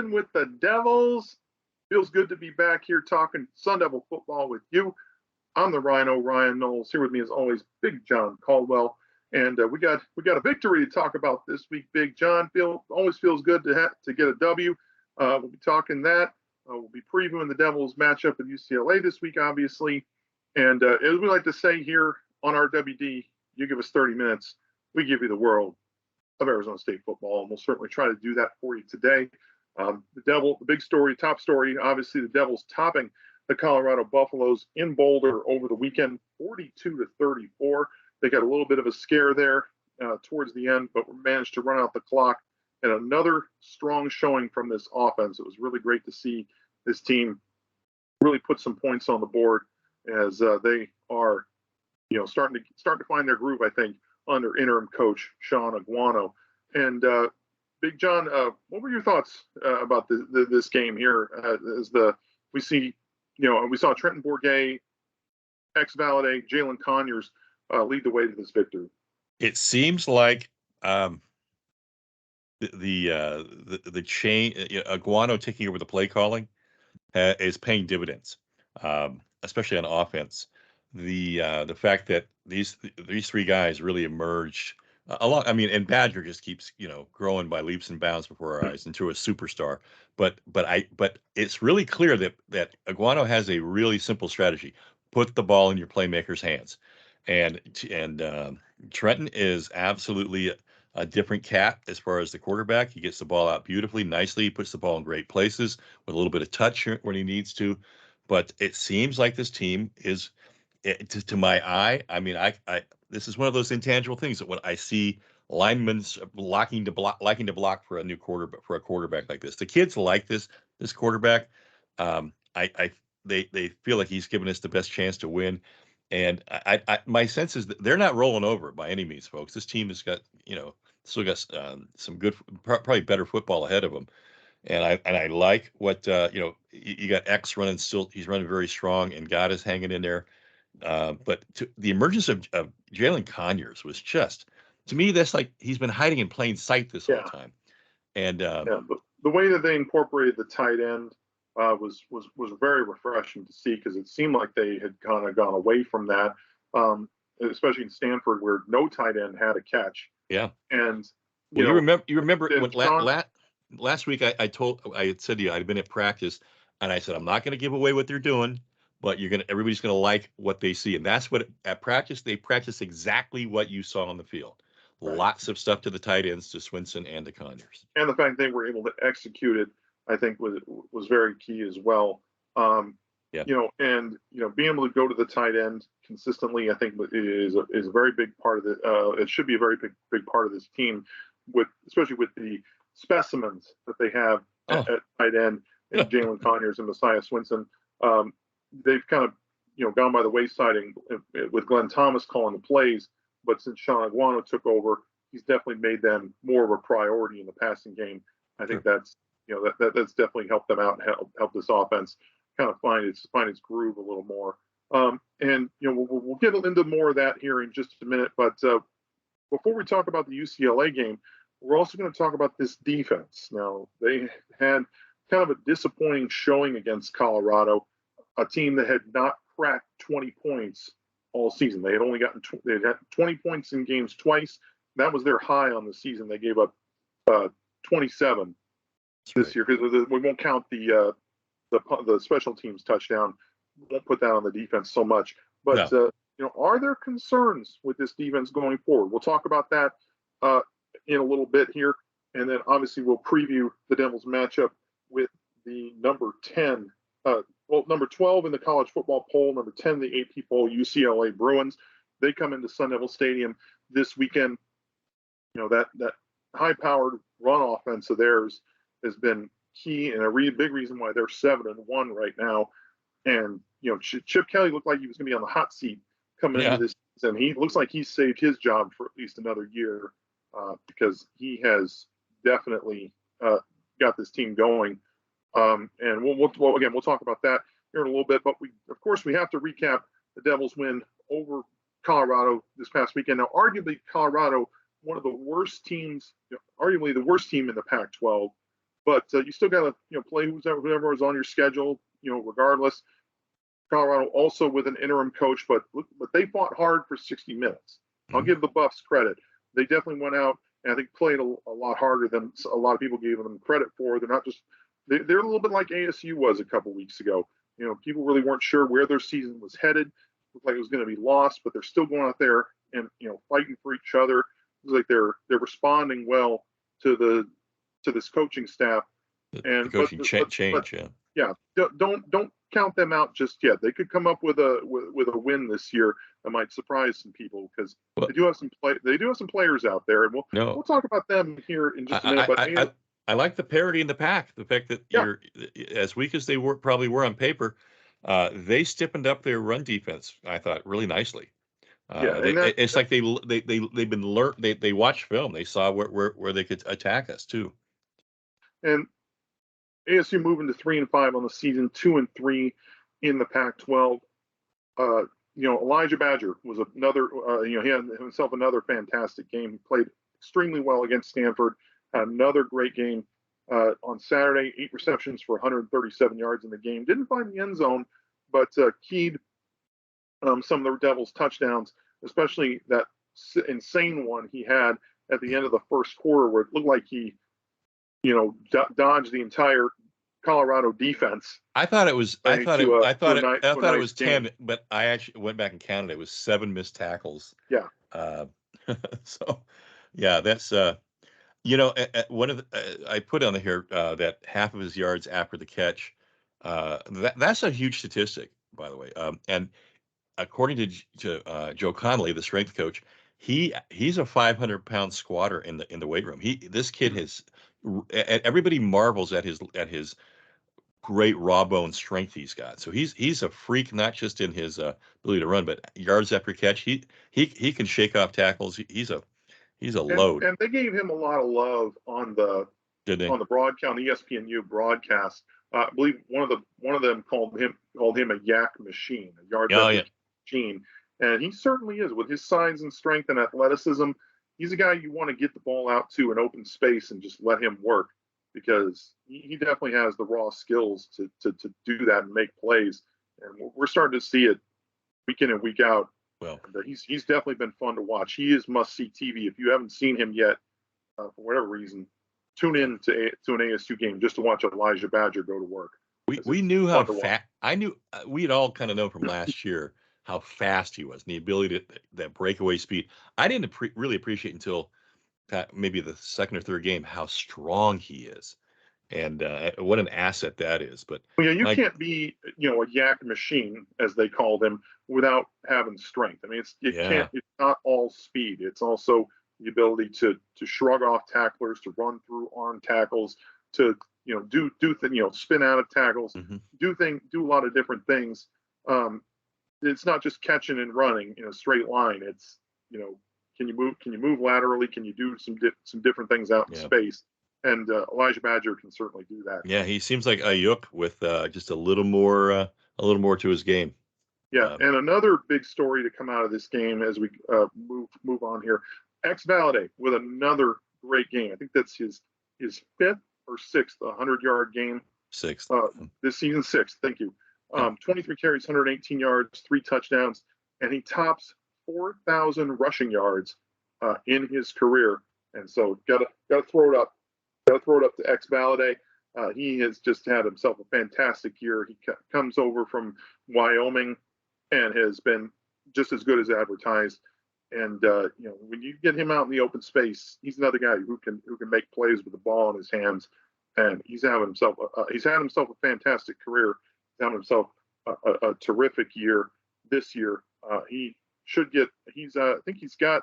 with the Devils. Feels good to be back here talking Sun Devil football with you. I'm the RyKno, Ryan Knowles. Here with me as always, Big John Caldwell. And we got a victory to talk about this week, Big John. Always feels good to get a W. We'll be talking that. We'll be previewing the Devils matchup with UCLA this week, obviously. And as we like to say here on our WD, you give us 30 minutes, we give you the world of Arizona State football, and we'll certainly try to do that for you today. The big story, top story, obviously the Devils topping the Colorado Buffaloes in Boulder over the weekend, 42-34. They got a little bit of a scare there towards the end, but managed to run out the clock. And another strong showing from this offense. It was really great to see this team really put some points on the board as they are, starting to find their groove, I think, under interim coach Sean Aguano. And Big John, what were your thoughts about this game here? We saw Trenton Bourguet, ex-Valade, Jalen Conyers lead the way to this victory. It seems like the chain, Aguano taking over the play calling is paying dividends, especially on offense. The fact that these three guys really emerged along. I mean, and Badger just keeps growing by leaps and bounds before our eyes into a superstar. But it's really clear that Aguano has a really simple strategy: put the ball in your playmakers' hands, and Trenton is absolutely a different cat as far as the quarterback. He gets the ball out beautifully, nicely. He puts the ball in great places with a little bit of touch when he needs to. But it seems like this team is, to my eye, I mean, I this is one of those intangible things that when I see linemen liking to block for a quarterback like this, the kids like this quarterback. They feel like he's given us the best chance to win. And my sense is that they're not rolling over by any means, folks. This team has got, still got some good, probably better football ahead of them. And I like what, you got X running still. He's running very strong, and God is hanging in there. But the emergence of Jalen Conyers was just, to me, that's like he's been hiding in plain sight this whole time. And but the way that they incorporated the tight end was very refreshing to see, because it seemed like they had kind of gone away from that, especially in Stanford, where no tight end had a catch. Yeah. And you remember when last week I had said to you, I'd been at practice, and I said, I'm not going to give away what they're doing, but everybody's going to like what they see. And that's what at practice, they practice exactly what you saw on the field. Right. Lots of stuff to the tight ends, to Swinson and to Conyers. And the fact they were able to execute it, I think was very key as well. Being able to go to the tight end consistently, I think is a very big part of it should be a very big part of this team, especially with the specimens that they have at tight end, and Jalen Conyers and Messiah Swinson. They've kind of gone by the wayside with Glenn Thomas calling the plays, but since Sean Aguano took over, he's definitely made them more of a priority in the passing game. I think that's that's definitely helped them out and help this offense kind of find its groove a little more. We'll get into more of that here in just a minute. But before we talk about the UCLA game, we're also going to talk about this defense. Now, they had kind of a disappointing showing against Colorado, a team that had not cracked 20 points all season. They had only they had 20 points in games twice. That was their high on the season. They gave up 27 this year, because we won't count the special teams touchdown. We won't put that on the defense so much. But are there concerns with this defense going forward? We'll talk about that in a little bit here, and then obviously we'll preview the Devils matchup with the number 12 in the college football poll, number 10 in the AP poll, UCLA Bruins. They come into Sun Devil Stadium this weekend. That high-powered run offense of theirs has been key, and a big reason why they're 7-1 right now. And Chip Kelly looked like he was going to be on the hot seat coming into this season. He looks like he's saved his job for at least another year, because he has definitely got this team going. And we'll talk about that here in a little bit. But we have to recap the Devils' win over Colorado this past weekend. Now, arguably Colorado, one of the worst teams, arguably the worst team in the Pac-12. but you still got to play whoever is on your schedule, regardless. Colorado also with an interim coach, but they fought hard for 60 minutes. I'll give the Buffs credit. They definitely went out and I think played a lot harder than a lot of people gave them credit for. They're not just they're a little bit like ASU was a couple weeks ago. People really weren't sure where their season was headed. Looked like it was going to be lost, but they're still going out there and fighting for each other. It was like they're responding well to this coaching staff. The coaching change, yeah. Don't count them out just yet. They could come up with a win this year that might surprise some people because they do have some players out there, and we'll talk about them here in just a minute. But I like the parity in the pack. The fact that you're as weak as they probably were on paper, they stiffened up their run defense. I thought really nicely. It's like they've been learned. They watched film. They saw where they could attack us too. And ASU moving to 3-5 on the season, 2-3 in the Pac-12. Elijah Badger was another. He had himself another fantastic game. He played extremely well against Stanford. Had another great game on Saturday. 8 receptions for 137 yards in the game. Didn't find the end zone, but keyed some of the Devils' touchdowns, especially that insane one he had at the end of the first quarter, where it looked like he dodged the entire Colorado defense. I thought it was 10, game. but I actually went back and counted. It was 7 missed tackles. Yeah. So, yeah, that's one of the I put on here that half of his yards after the catch. That's a huge statistic, by the way. And according to Joe Connolly, the strength coach, he's a 500-pound squatter in the weight room. This kid has. Everybody marvels at his great raw bone strength he's got. So he's a freak, not just in his ability to run, but yards after catch. He can shake off tackles. He's a load. And they gave him a lot of love on the broadcast, the ESPNU broadcast. I believe one of them called him a yak machine, a yards after machine, and he certainly is with his size and strength and athleticism. He's a guy you want to get the ball out to in open space and just let him work because he definitely has the raw skills to do that and make plays. And we're starting to see it week in and week out. Well, he's definitely been fun to watch. He is must-see TV. If you haven't seen him yet, for whatever reason, tune in to an ASU game just to watch Elijah Badger go to work. We knew how fast. We had all kind of known from last year how fast he was and the ability to that breakaway speed. I didn't really appreciate until maybe the second or third game how strong he is, and what an asset that is. But you can't be a yak machine as they called him without having strength. I mean, it's not all speed. It's also the ability to shrug off tacklers, to run through arm tackles, to spin out of tackles, do a lot of different things. It's not just catching and running in a straight line. It's can you move laterally? Can you do some different things out in space? And Elijah Badger can certainly do that. Yeah, he seems like Ayuk with just a little more to his game. Yeah, and another big story to come out of this game as we move on here. X-Valade with another great game. I think that's his 5th or 6th 100-yard game. 6th. This season, 6th. Thank you. 23 carries, 118 yards, 3 touchdowns, and he tops 4,000 rushing yards in his career. And so gotta throw it up. Got to throw it up to X-Valade. He has just had himself a fantastic year. He comes over from Wyoming and has been just as good as advertised. And when you get him out in the open space, he's another guy who can make plays with the ball in his hands. And he's had himself a fantastic career. He's had himself a terrific year this year. He should get. I think he's got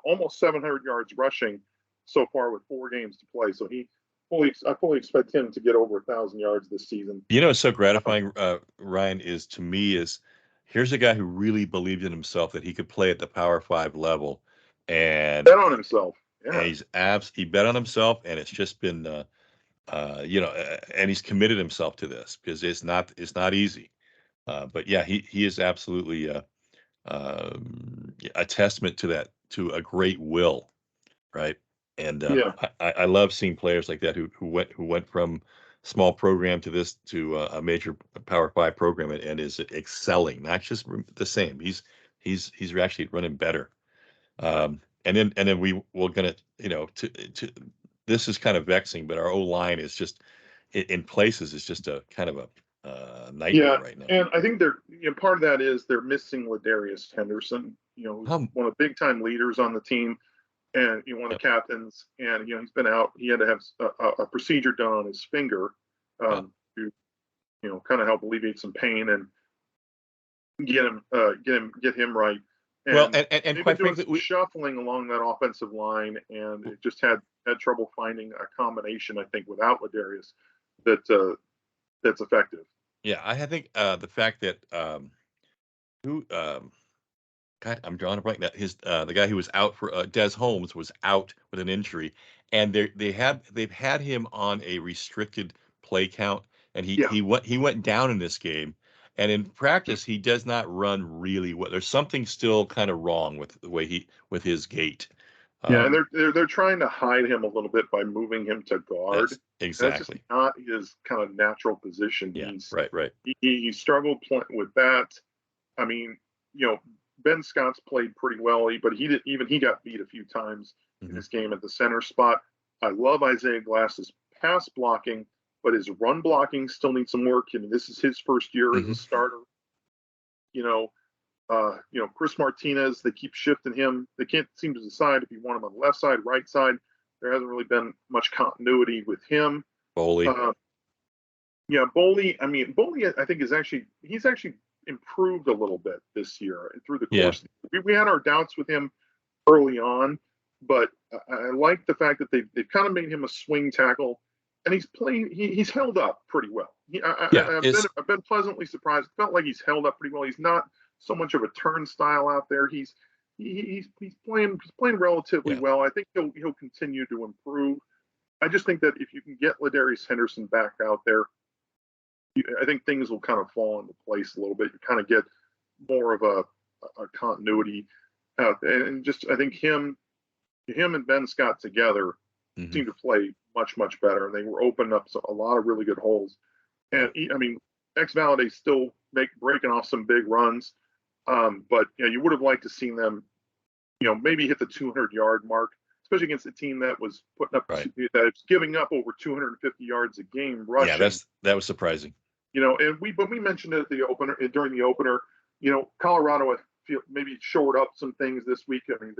almost 700 yards rushing so far with 4 games to play. So I fully expect him to get over 1,000 yards this season. It's so gratifying, Ryan, is here's a guy who really believed in himself that he could play at the Power 5 level, and bet on himself. Yeah. And he bet on himself, and it's just been, and he's committed himself to this because it's not easy. But yeah, he is absolutely a testament to that, to a great will, right? And Yeah. I love seeing players like that who went from small program to this to a major Power Five program and is excelling, not just the same. He's actually running better. And then we're gonna, to this is kind of vexing, but our O line is just in places is just a kind of a Yeah, nightmare right now. and I think part of that is they're missing Ladarius Henderson, who's Um, one of the big time leaders on the team, and one of yeah, the captains. And he's been out. He had to have a procedure done on his finger yeah. to kind of help alleviate some pain and get him right. Well, And and they've been quite doing frankly, some shuffling along that offensive line, and it just had trouble finding a combination. I think without Ladarius that's effective. yeah, I think the fact that who God, I'm drawing a blank. That his the guy who was out for Des Holmes was out with an injury, and they've had him on a restricted play count, and Yeah. he went down in this game, and in practice he does not run really well. There's something still kind of wrong with the way with his gait. Yeah, and Um, they're trying to hide him a little bit by moving him to guard. yes, And that's just exactly. not his kind of natural position. Yeah, right, right. He struggled with that. I mean, Ben Scott's played pretty well, but he got beat a few times in Hmm. this game at the center spot. I love Isaiah Glass's pass blocking, but his run blocking still needs some work. And this is his first year as a Hmm. starter. You know, Chris Martinez, they keep shifting him. They can't seem to decide if you want him on the left side, right side. There hasn't really been much continuity with him. Foley. Uh, yeah, Boley. I mean, Boley, I think he's actually improved a little bit this year through the Yeah, course. We had our doubts with him early on, but I like the fact that they've kind of made him a swing tackle, and he's playing. He's held up pretty well. yeah. I've been pleasantly surprised. It felt like he's held up pretty well. He's not so much of a turnstile out there. He's playing relatively Yeah, well. I think he'll continue to improve. I just think that if you can get Ladarius Henderson back out there, I think things will kind of fall into place a little bit. You kind of get more of a continuity out there. And just I think him and Ben Scott together hmm, seem to play much better, and they were opening up a lot of really good holes. yeah, And I mean, X Validay still breaking off some big runs, but you would have liked to seen them, maybe hit the 200-yard mark, especially against a team that was putting up right. that's giving up over 250 yards a game Yeah, rushing. that was surprising. And we mentioned it at the opener during the opener. Colorado, I feel maybe shored up some things this week. I mean,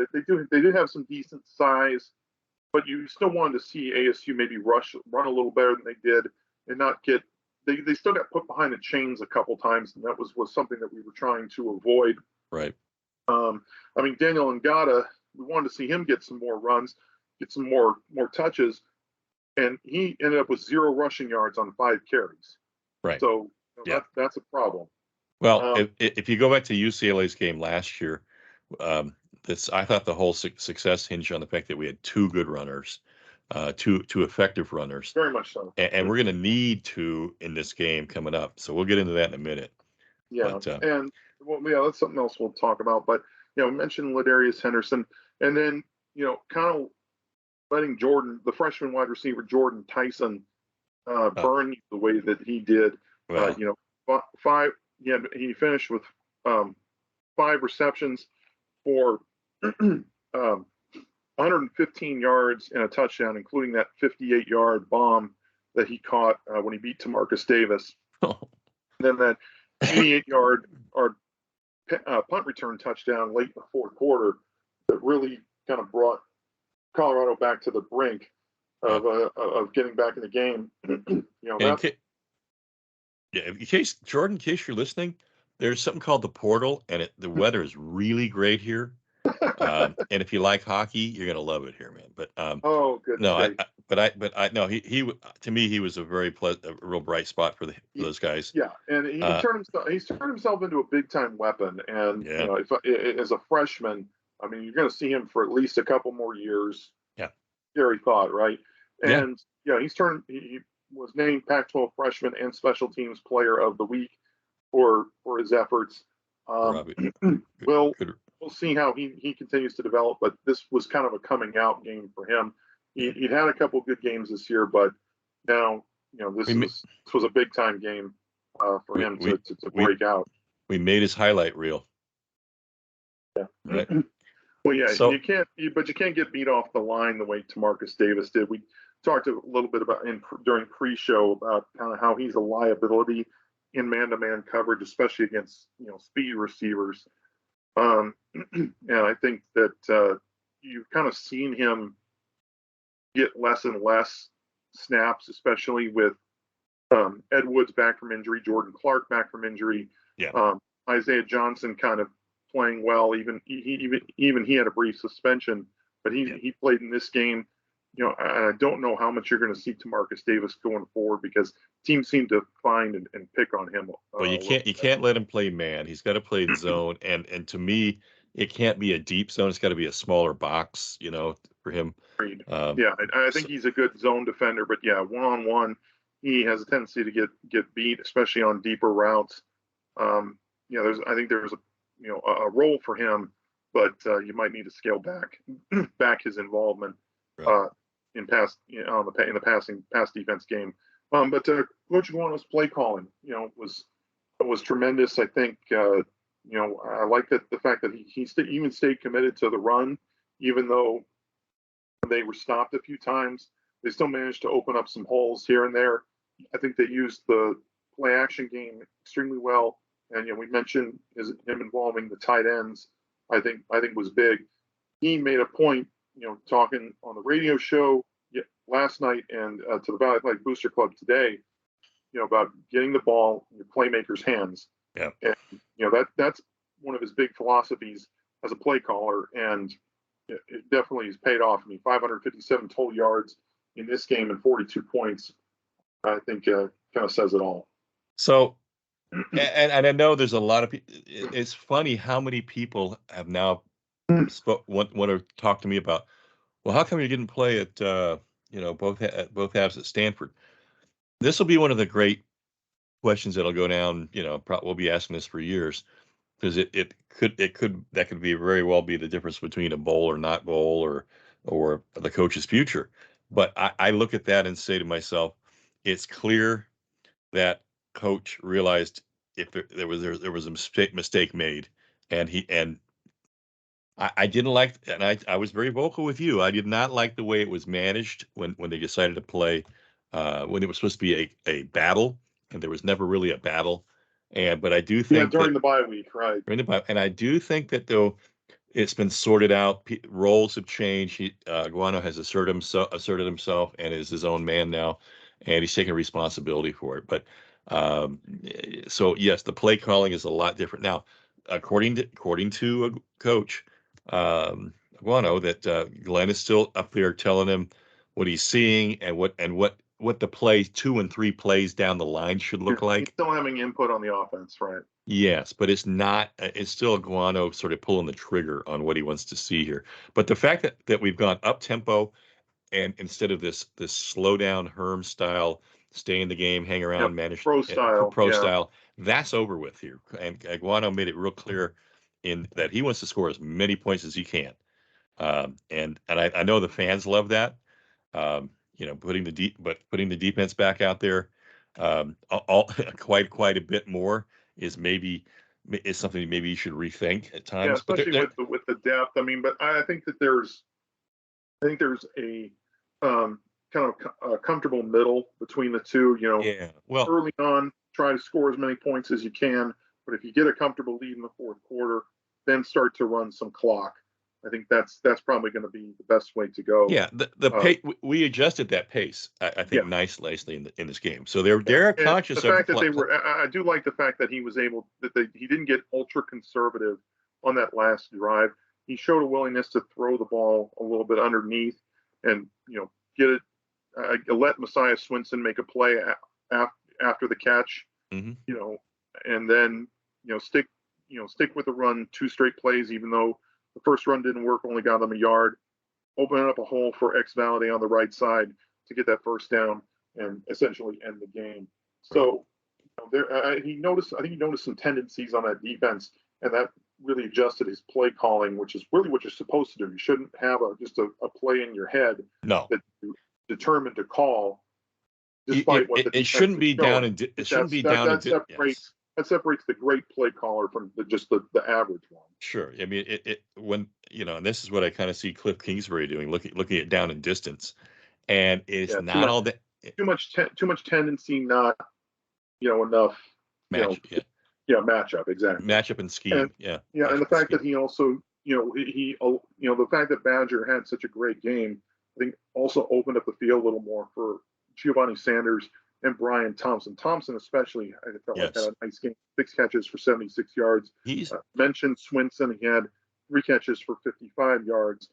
they did have some decent size, but you still wanted to see ASU maybe run a little better than they did, and not get. They still got put behind the chains a couple times, and that was something that we were trying to avoid. Right. I mean, Daniel Ngata, we wanted to see him get some more runs, get some more touches, and he ended up with 0 rushing yards on 5 carries. Right. So Yeah. that's a problem. Well, Um, if you go back to UCLA's game last year, this I thought the whole success hinged on the fact that we had two good runners, two effective runners, very much so. and we're going to need two in this game coming up. So we'll get into that in a minute. Yeah, But and well, yeah, that's something else we'll talk about. But mention Ladarius Henderson, and then kind of letting Jordan, the freshman wide receiver Jordan Tyson, uh, burn you the way that he did. well, Five. Yeah, he finished with 5 receptions for 115 yards and a touchdown, including that 58-yard bomb that he caught when he beat Tamarcus Davis. And then that 88-yard punt return touchdown late in the fourth quarter that really kind of brought Colorado back to the brink yeah. of getting back in the game. And That yeah, in case Jordan, in case you're listening, there's something called the portal, and the weather is really great here. And if you like hockey, you're gonna love it here, man. But oh goodness no, sake. but I no, to me he was a a real bright spot for for those guys. Yeah, and Uh, he's turned himself into a big time weapon. And yeah, if as a freshman, I mean, you're going to see him for at least a couple more years. yeah, Scary thought, right? yeah, And he was named Pac-12 Freshman and Special Teams Player of the Week for his efforts. Um, Robbie, good, we'll good, we'll see how he continues to develop, but this was kind of a coming out game for him. he'd had a couple good games this year, but now this was a big time game for him to break out. We made his highlight reel. Yeah. Right. Well, yeah, So, you can't get beat off the line the way Tamarcus Davis did. We talked a little bit about during pre-show about kind of how he's a liability in man-to-man coverage, especially against speed receivers. And I think that you've kind of seen him get less and less snaps, especially with Ed Woods back from injury, Jordan Clark back from injury, Isaiah Johnson kind of playing well. Even he had a brief suspension, but he played in this game. I don't know how much you're going to see Tamarcus Davis going forward because teams seem to find and pick on him. Well, you can't let him play man. He's got to play zone, and to me, it can't be a deep zone. It's got to be a smaller box, for him. I think he's a good zone defender, but one-on-one, he has a tendency to get beat, especially on deeper routes. I think there's a role for him, but you might need to scale back his involvement in the pass defense game. But Coach Aguano's play calling, was tremendous. I think I like the fact that he even stayed committed to the run, even though they were stopped a few times. They still managed to open up some holes here and there. I think they used the play action game extremely well. And we mentioned him involving the tight ends. I think was big. He made a point, talking on the radio show last night and to the Valley Athletic Booster Club today, about getting the ball in your playmakers' hands. Yeah. And that's one of his big philosophies as a play caller, and it definitely has paid off. 557 total yards in this game and 42 points. I think kind of says it all. So. And I know there's a lot of people. It's funny how many people have now want to talk to me about, well, how come you didn't play at both halves at Stanford? This will be one of the great questions that'll go down. We'll be asking this for years because that could be very well be the difference between a bowl or not bowl or the coach's future. But I look at that and say to myself, it's clear that coach realized if there was a mistake made, and I didn't like, and I was very vocal with you. I did not like the way it was managed when they decided to play when it was supposed to be a battle, and there was never really a battle. But I do think during the bye week, right? And I do think that though it's been sorted out, roles have changed. Aguano has asserted himself and is his own man now, and he's taking responsibility for it. But so yes, the play calling is a lot different now. According to a coach, Aguano, that Glenn is still up there telling him what he's seeing and what the play 2 and 3 plays down the line should look like. He's still having input on the offense, right? Yes, but it's not. It's still Aguano sort of pulling the trigger on what he wants to see here. But the fact that we've gone up tempo, and instead of this slow down Herm style, stay in the game, hang around, manage pro style, that's over with here. And Aguano made it real clear in that he wants to score as many points as he can. And I know the fans love that. Putting the defense back out there, quite a bit more is something maybe you should rethink at times. Yeah, especially with the depth. But I think that there's a kind of a comfortable middle between the two. Early on, try to score as many points as you can, but if you get a comfortable lead in the fourth quarter, then start to run some clock. I think that's probably going to be the best way to go. Yeah, the pace, we adjusted that pace, I think, nicely in this game. So they're conscious of the fact that they were. I do like the fact that he was able he didn't get ultra conservative on that last drive. He showed a willingness to throw the ball a little bit underneath and get it. Let Messiah Swinson make a play after the catch. Mm-hmm. And then stick with the run 2 straight plays, even though the first run didn't work, only got them a yard, opening up a hole for X-Valide on the right side to get that first down and essentially end the game. So I think he noticed some tendencies on that defense, and really adjusted his play calling, which is really what you're supposed to do. You shouldn't have just a play in your head No, that you determined to call, despite what the it defense shouldn't is be showing. down and it shouldn't be down and Separates that separates the great play caller from the average one. Sure. I mean, when and this is what I kind of see Cliff Kingsbury doing, looking at down and distance, and it's not all that too much tendency, not enough match. matchup, exactly, matchup and scheme. And the fact that he also the fact that Badger had such a great game, I think also opened up the field a little more for Giovanni Sanders and Brian Thompson. Thompson especially, I felt like had a nice game. 6 catches for 76 yards. He's mentioned Swinson. He had 3 catches for 55 yards.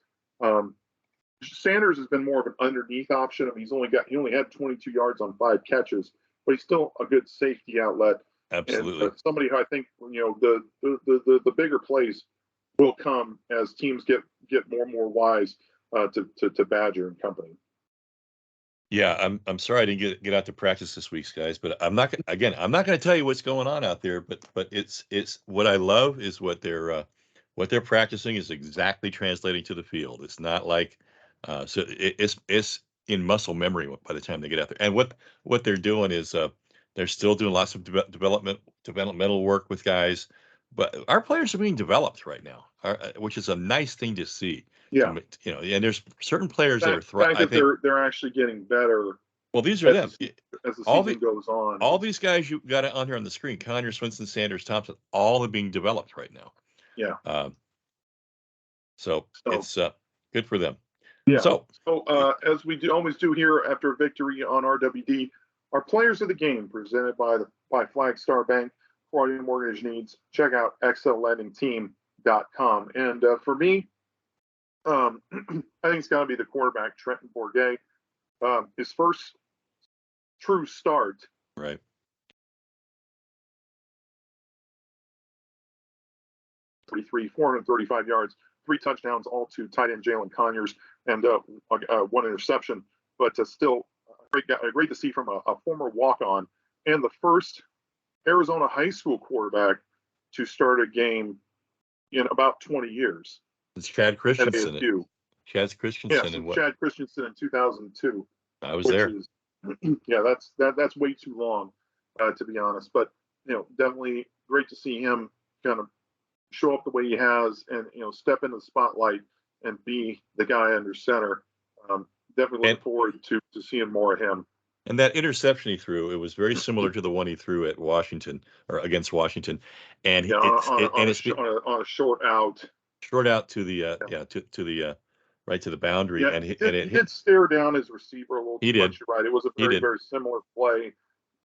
Sanders has been more of an underneath option. I mean, he only had 22 yards on 5 catches, but he's still a good safety outlet. Absolutely. And, somebody who I think the bigger plays will come as teams get more and more wise to Badger and company. Yeah, I'm sorry I didn't get out to practice this week, guys, but I'm not going to tell you what's going on out there, but it's what I love is what they're practicing is exactly translating to the field. It's not like so it's in muscle memory by the time they get out there. And what they're doing is they're still doing lots of developmental work with guys, but our players are being developed right now, which is a nice thing to see. Yeah, and there's certain players that are thriving. I think they're actually getting better. Well, these are them. As the season goes on, all these guys you got on here on the screen: Conyers, Swinson, Sanders, Thompson, all are being developed right now. Yeah. So it's good for them. Yeah. So as we always do here after a victory on RWD, our players of the game presented by Flagstar Bank. For all your mortgage needs, check out xllendingteam.com. And for me, I think it's got to be the quarterback, Trenton Bourget. His first true start. Right. 435 yards, 3 touchdowns, all to tight end Jalen Conyers, and 1 interception. But still, great to see from a former walk-on and the first Arizona high school quarterback to start a game in about 20 years. It's Chad Christensen. Chad Christensen. Chad Christensen in 2002. I was there. That's way too long, to be honest. But definitely great to see him kind of show up the way he has, and step into the spotlight and be the guy under center. Definitely looking forward to seeing more of him. And that interception he threw, it was very similar to the one he threw at Washington or against Washington, and on a short out to the right to the boundary. Yeah, and he did stare down his receiver a little too much. You're right. It was a very similar play.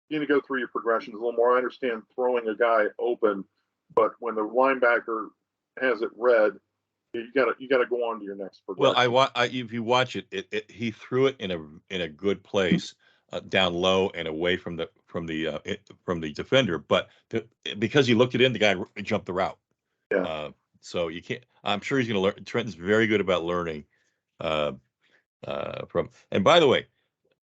You need to go through your progressions a little more. I understand throwing a guy open, but when the linebacker has it read, you got to go on to your next progression. Well, if you watch it, he threw it in a good place, down low and away from the defender, but because he looked it in, the guy jumped the route. Yeah. So you can't. I'm sure he's going to learn. Trenton's very good about learning from. And by the way,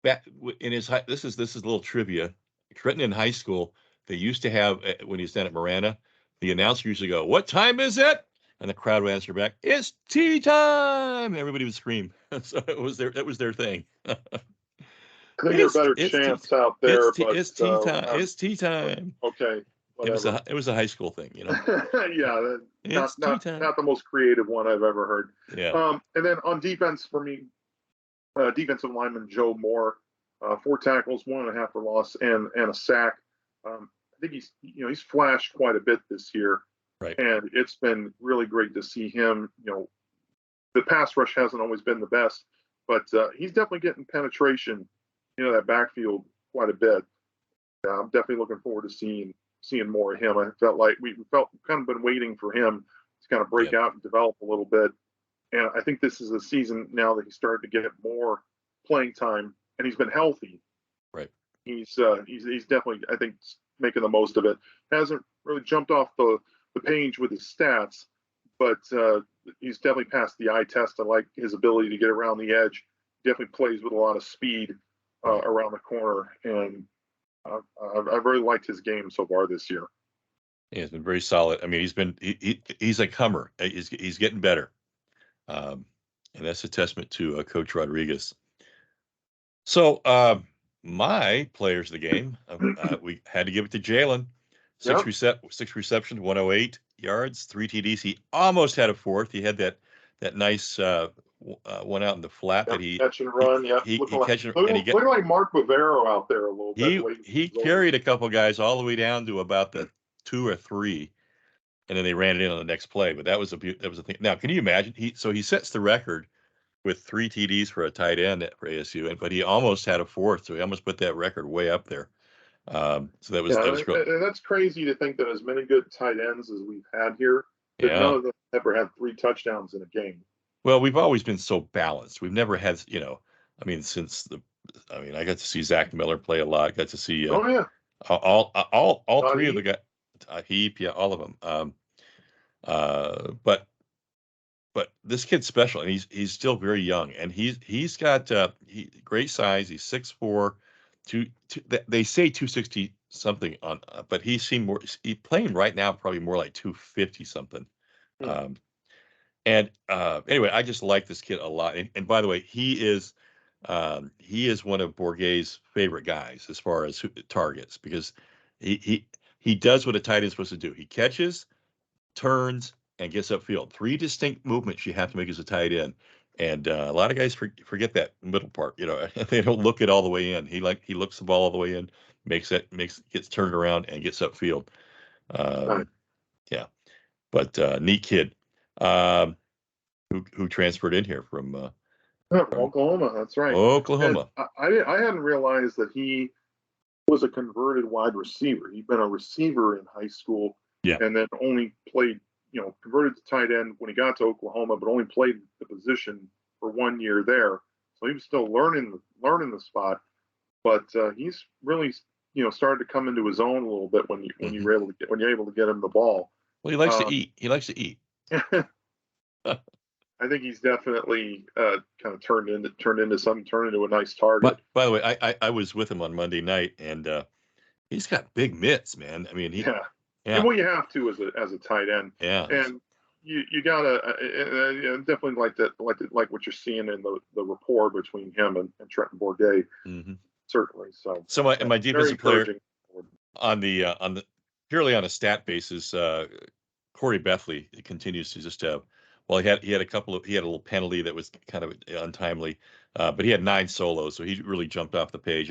back in his this is a little trivia. Trenton in high school, they used to have when he was down at Marana, the announcer used to go, "What time is it?" And the crowd would answer back, "It's tea time." Everybody would scream. So it was their thing. I think there are better chants out there. It's tea time. It's tea time. Okay. Whatever. It was a high school thing, Yeah, not the most creative one I've ever heard. Yeah. And then on defense for me, defensive lineman Joe Moore, 4 tackles, 1.5 for loss, and a sack. I think he's flashed quite a bit this year, right? And it's been really great to see him. The pass rush hasn't always been the best, but he's definitely getting penetration, that backfield quite a bit. I'm definitely looking forward to seeing more of him. I felt like we kind of been waiting for him to kind of break out and develop a little bit. And I think this is a season now that he's starting to get more playing time, and he's been healthy. Right. He's definitely, I think, making the most of it. Hasn't really jumped off the page with his stats, but he's definitely passed the eye test. I like his ability to get around the edge. Definitely plays with a lot of speed around the corner, and I've really liked his game so far this year. He's been very solid. I mean, he's a comer. He's getting better, and that's a testament to Coach Rodriguez. So my players of the game, we had to give it to Jalen. Yep. Six receptions, 108 yards, 3 TDs. He almost had a fourth. He had that nice one out in the flat Yep. that Catch and run. Yep. he catches and Looking like Mark Bavaro out there a little bit. he carried a couple guys all the way down to about the 2 or 3, and then they ran it in on the next play. But that was a thing. Now, can you imagine? He sets the record with 3 TDs for a tight end for ASU, but he almost had a fourth, so he almost put that record way up there. So that was great. And that's crazy to think that as many good tight ends as we've had here, that Yeah. none of them ever had 3 touchdowns in a game. Well, we've always been so balanced. We've never had, I mean, I got to see Zach Miller play a lot. Got to see Oh yeah, all 3 of the guys, Heap, yeah, all of them. But this kid's special, and he's still very young, and he's got great size. He's 6'4", they say 260 something on, but he's playing right now probably more like 250 something. And anyway, I just like this kid a lot. And by the way, he is one of Bourguet's favorite guys as far as targets, because he does what a tight end is supposed to do. He catches, turns, and gets upfield. 3 distinct movements you have to make as a tight end. And a lot of guys forget that middle part. They don't look it all the way in. He looks the ball all the way in, gets turned around and gets upfield. Yeah, but neat kid. Who transferred in here from Oklahoma. That's right. Oklahoma. I hadn't realized that he was a converted wide receiver. He'd been a receiver in high school, and then only played, converted to tight end when he got to Oklahoma, but only played the position for 1 year there. So he was still learning the spot, but he's really, started to come into his own a little bit when you're able to get him the ball. Well, he likes to eat. He likes to eat. I think he's definitely kind of turned into a nice target. By the way, I was with him on Monday night, and he's got big mitts, man. I mean, yeah. And what you have to as a tight end. Yeah. And you gotta definitely like what you're seeing in the rapport between him and Trenton Bourguet. Certainly. So my defensive player on the purely on a stat basis, Corey Bethley continues to just have. Well, he had a little penalty that was kind of untimely, but he had 9 solos, so he really jumped off the page.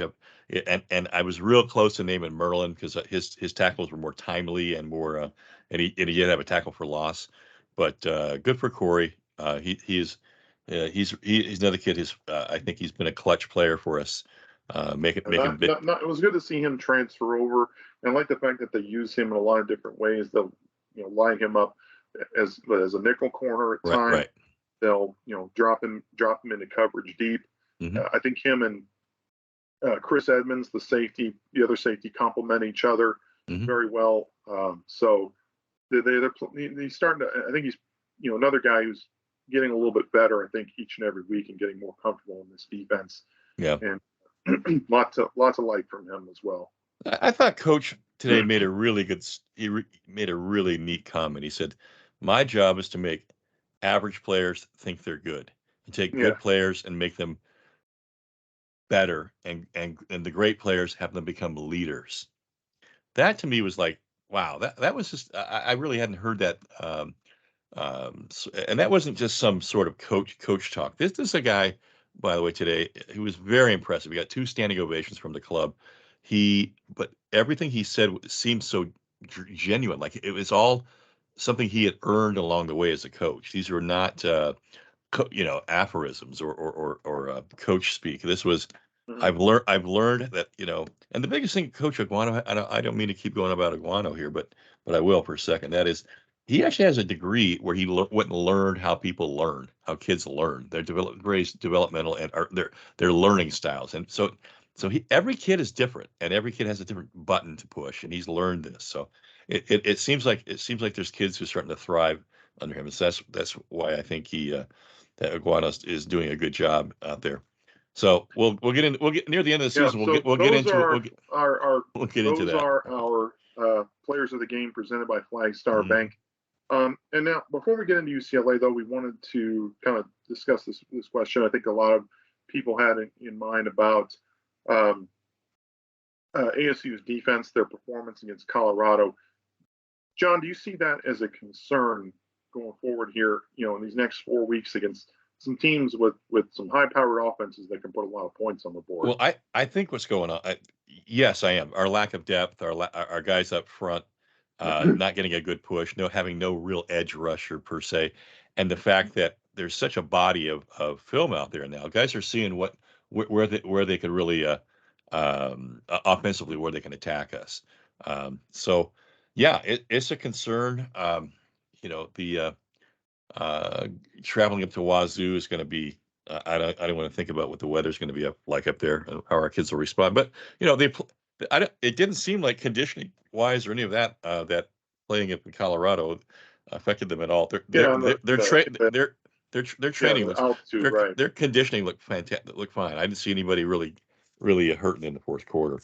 And I was real close to naming Merlin because his tackles were more timely and more, and he did have a tackle for loss. But good for Corey. He's another kid. I think he's been a clutch player for us. It was good to see him transfer over, and I like the fact that they use him in a lot of different ways. They'll line him up as a nickel corner at times. Right. They'll drop him into coverage deep. I think him and Chris Edmonds, the other safety, complement each other very well. So he's starting to. I think he's another guy who's getting a little bit better. I think each and every week and getting more comfortable in this defense. Yeah, and lots of like from him as well. I thought Coach today made a really good. He made a really neat comment. He said, "My job is to make average players think they're good, and take good players and make them better, and the great players have them become leaders." That to me was like, wow. That was just. I really hadn't heard that. And that wasn't just some sort of coach talk. This is a guy, by the way, today who was very impressive. We got 2 standing ovations from the club. But everything he said seemed so genuine, like it was all something he had earned along the way as a coach. These were not, aphorisms or coach speak. This was, I've learned that, and the biggest thing, Coach Aguano, I don't mean to keep going about Aguano here, but I will for a second. That is, he actually has a degree where he went and learned how people learn, how kids learn. They're very developmental and their learning styles, and so every kid is different, and every kid has a different button to push, and he's learned this. So it seems like there's kids who are starting to thrive under him. And so that's why I think that Aguano is doing a good job out there. So we'll get near the end of the season. We'll get into that. Those are our Players of the Game presented by Flagstar Mhm. Bank. And now, before we get into UCLA, though, we wanted to kind of discuss this question. I think a lot of people had in mind about um, ASU's defense, their performance against Colorado. John, do you see that as a concern going forward here? In these next 4 weeks against some teams with some high-powered offenses that can put a lot of points on the board. Well, I think what's going on. Yes, I am. Our lack of depth, our guys up front, not getting a good push, having no real edge rusher per se, and the fact that there's such a body of film out there now. Guys are seeing where they could really offensively where they can attack us. So yeah, it's a concern. The uh, traveling up to Wazoo is going to be. I don't want to think about what the weather's going to be like up there, and how our kids will respond. But it didn't seem like conditioning wise or any of that playing in Colorado affected them at all. Yeah, and Their training the looks altitude, right? their conditioning looked fantastic, looked fine. I didn't see anybody really hurting in the fourth quarter.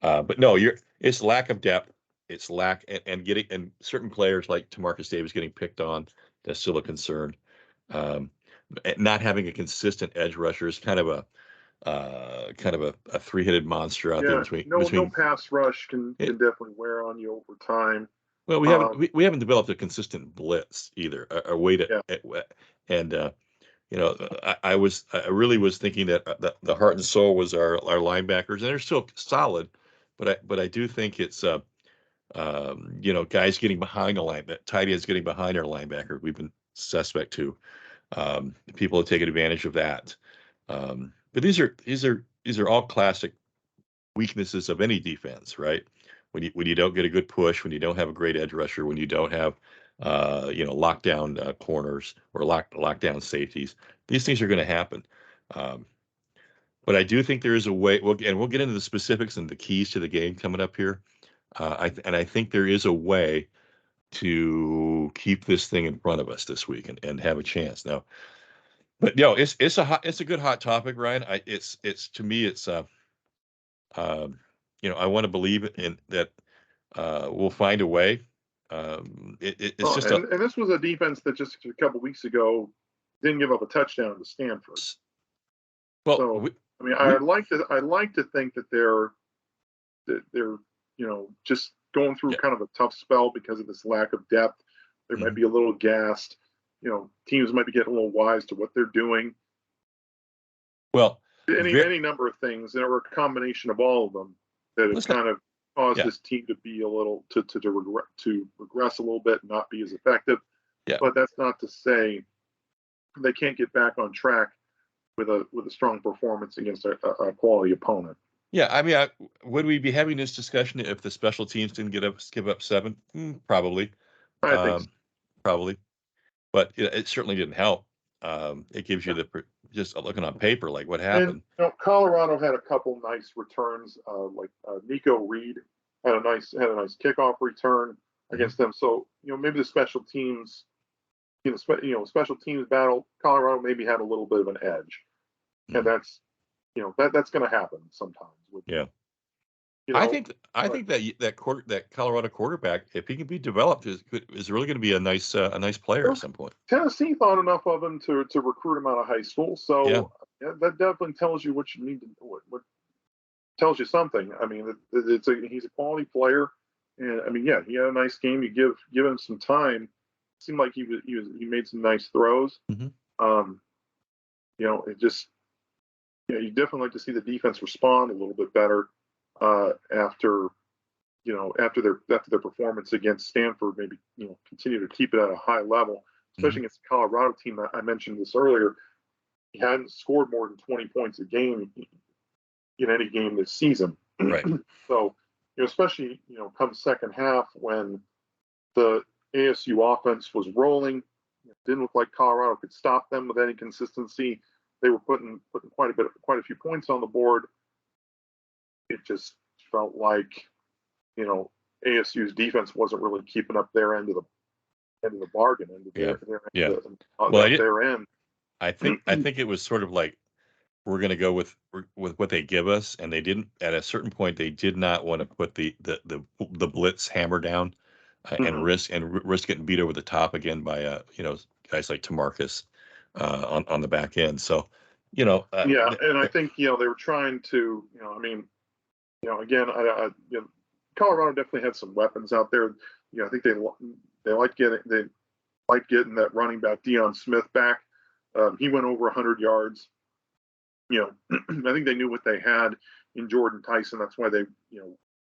But no, it's lack of depth. It's lack and getting and certain players like Tamarcus Davis getting picked on. That's still a concern. Um, Not having a consistent edge rusher is kind of a three-headed monster out there Yeah, between no pass rush can it, definitely wear on you over time. well, Um, we haven't developed a consistent blitz either, a way to yeah, and I really was thinking that the heart and soul was our linebackers, and they're still solid, but I do think it's guys getting behind the line, that tight ends getting behind our linebacker. We've been suspect to. People have taken advantage of that. But these are all classic weaknesses of any defense, right? When you don't get a good push, when you don't have a great edge rusher, when you don't have lockdown corners or lockdown safeties, these things are going to happen. Um, but I do think there is a way. We'll get into the specifics and the keys to the game coming up here. I think there is a way to keep this thing in front of us this week and have a chance. Now, but it's a good hot topic, Ryan. It's to me it's um, I want to believe in that we'll find a way. It's oh, just a and this was a defense that just a couple weeks ago didn't give up a touchdown to Stanford. well So I mean, we I like to think that they're just going through yeah. kind of a tough spell because of this lack of depth. They might Mhm. be a little gassed. Teams might be getting a little wise to what they're doing. Well, Any number of things, or a combination of all of them, that have let's not kind of caused yeah this team to be a little to regress a little bit and not be as effective. yeah But that's not to say they can't get back on track with a strong performance against a quality opponent. yeah. I mean, would we be having this discussion if the special teams didn't give up seven? Probably, I think so. um, probably. But it certainly didn't help. It gives you Yeah. just looking on paper, like what And happened. Colorado had a couple nice returns, like Nico Reed had a nice kickoff return Mhm. against them. So maybe the special teams, special teams battle, Colorado maybe had a little bit of an edge, and Mhm. that's going to happen sometimes with Yeah. you I know. think I But think that Colorado quarterback, if he can be developed, is really going to be a nice player at some point. Tennessee thought enough of him to recruit him out of high school. Yeah. So yeah, that definitely tells you what you need to what tells you something. I mean, he's a quality player, and I mean, yeah, he had a nice game. You give him some time. It seemed like he made some nice throws. Hmm. Um, it just you definitely like to see the defense respond a little bit better after after their performance against Stanford. Maybe continue to keep it at a high level, Hmm. especially against the Colorado team. I mentioned this earlier. He hadn't scored more than 20 points a game in any game this season. Right. So, especially come second half when the ASU offense was rolling, it didn't look like Colorado could stop them with any consistency. They were putting quite a few points on the board. It just felt like ASU's defense wasn't really keeping up their end of the bargain, end of Yeah. their Yeah. end Well, of their end. I think it was sort of like we're going to go with what they give us, and they didn't. At a certain point, they did not want to put the blitz hammer down and Mhm. risk getting beat over the top again by guys like Tamarcus on the back end. So Yeah, and I think they were trying to I mean again Colorado definitely had some weapons out there. I think they like getting that running back Deion Smith back. He went over 100 yards. I think they knew what they had in Jordan Tyson. That's why they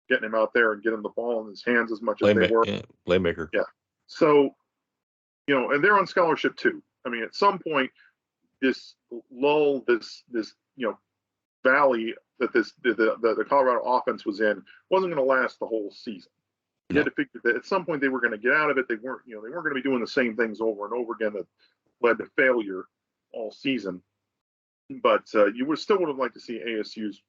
getting him out there and getting the ball in his hands as much as they were. Playmaker. Yeah. So and they're on scholarship too. I mean, at some point, this lull, this valley that the Colorado offense was in wasn't going to last the whole season. You had to figure that at some point they were going to get out of it. They weren't going to be doing the same things over and over again that led to failure all season. But you would have liked to see ASU's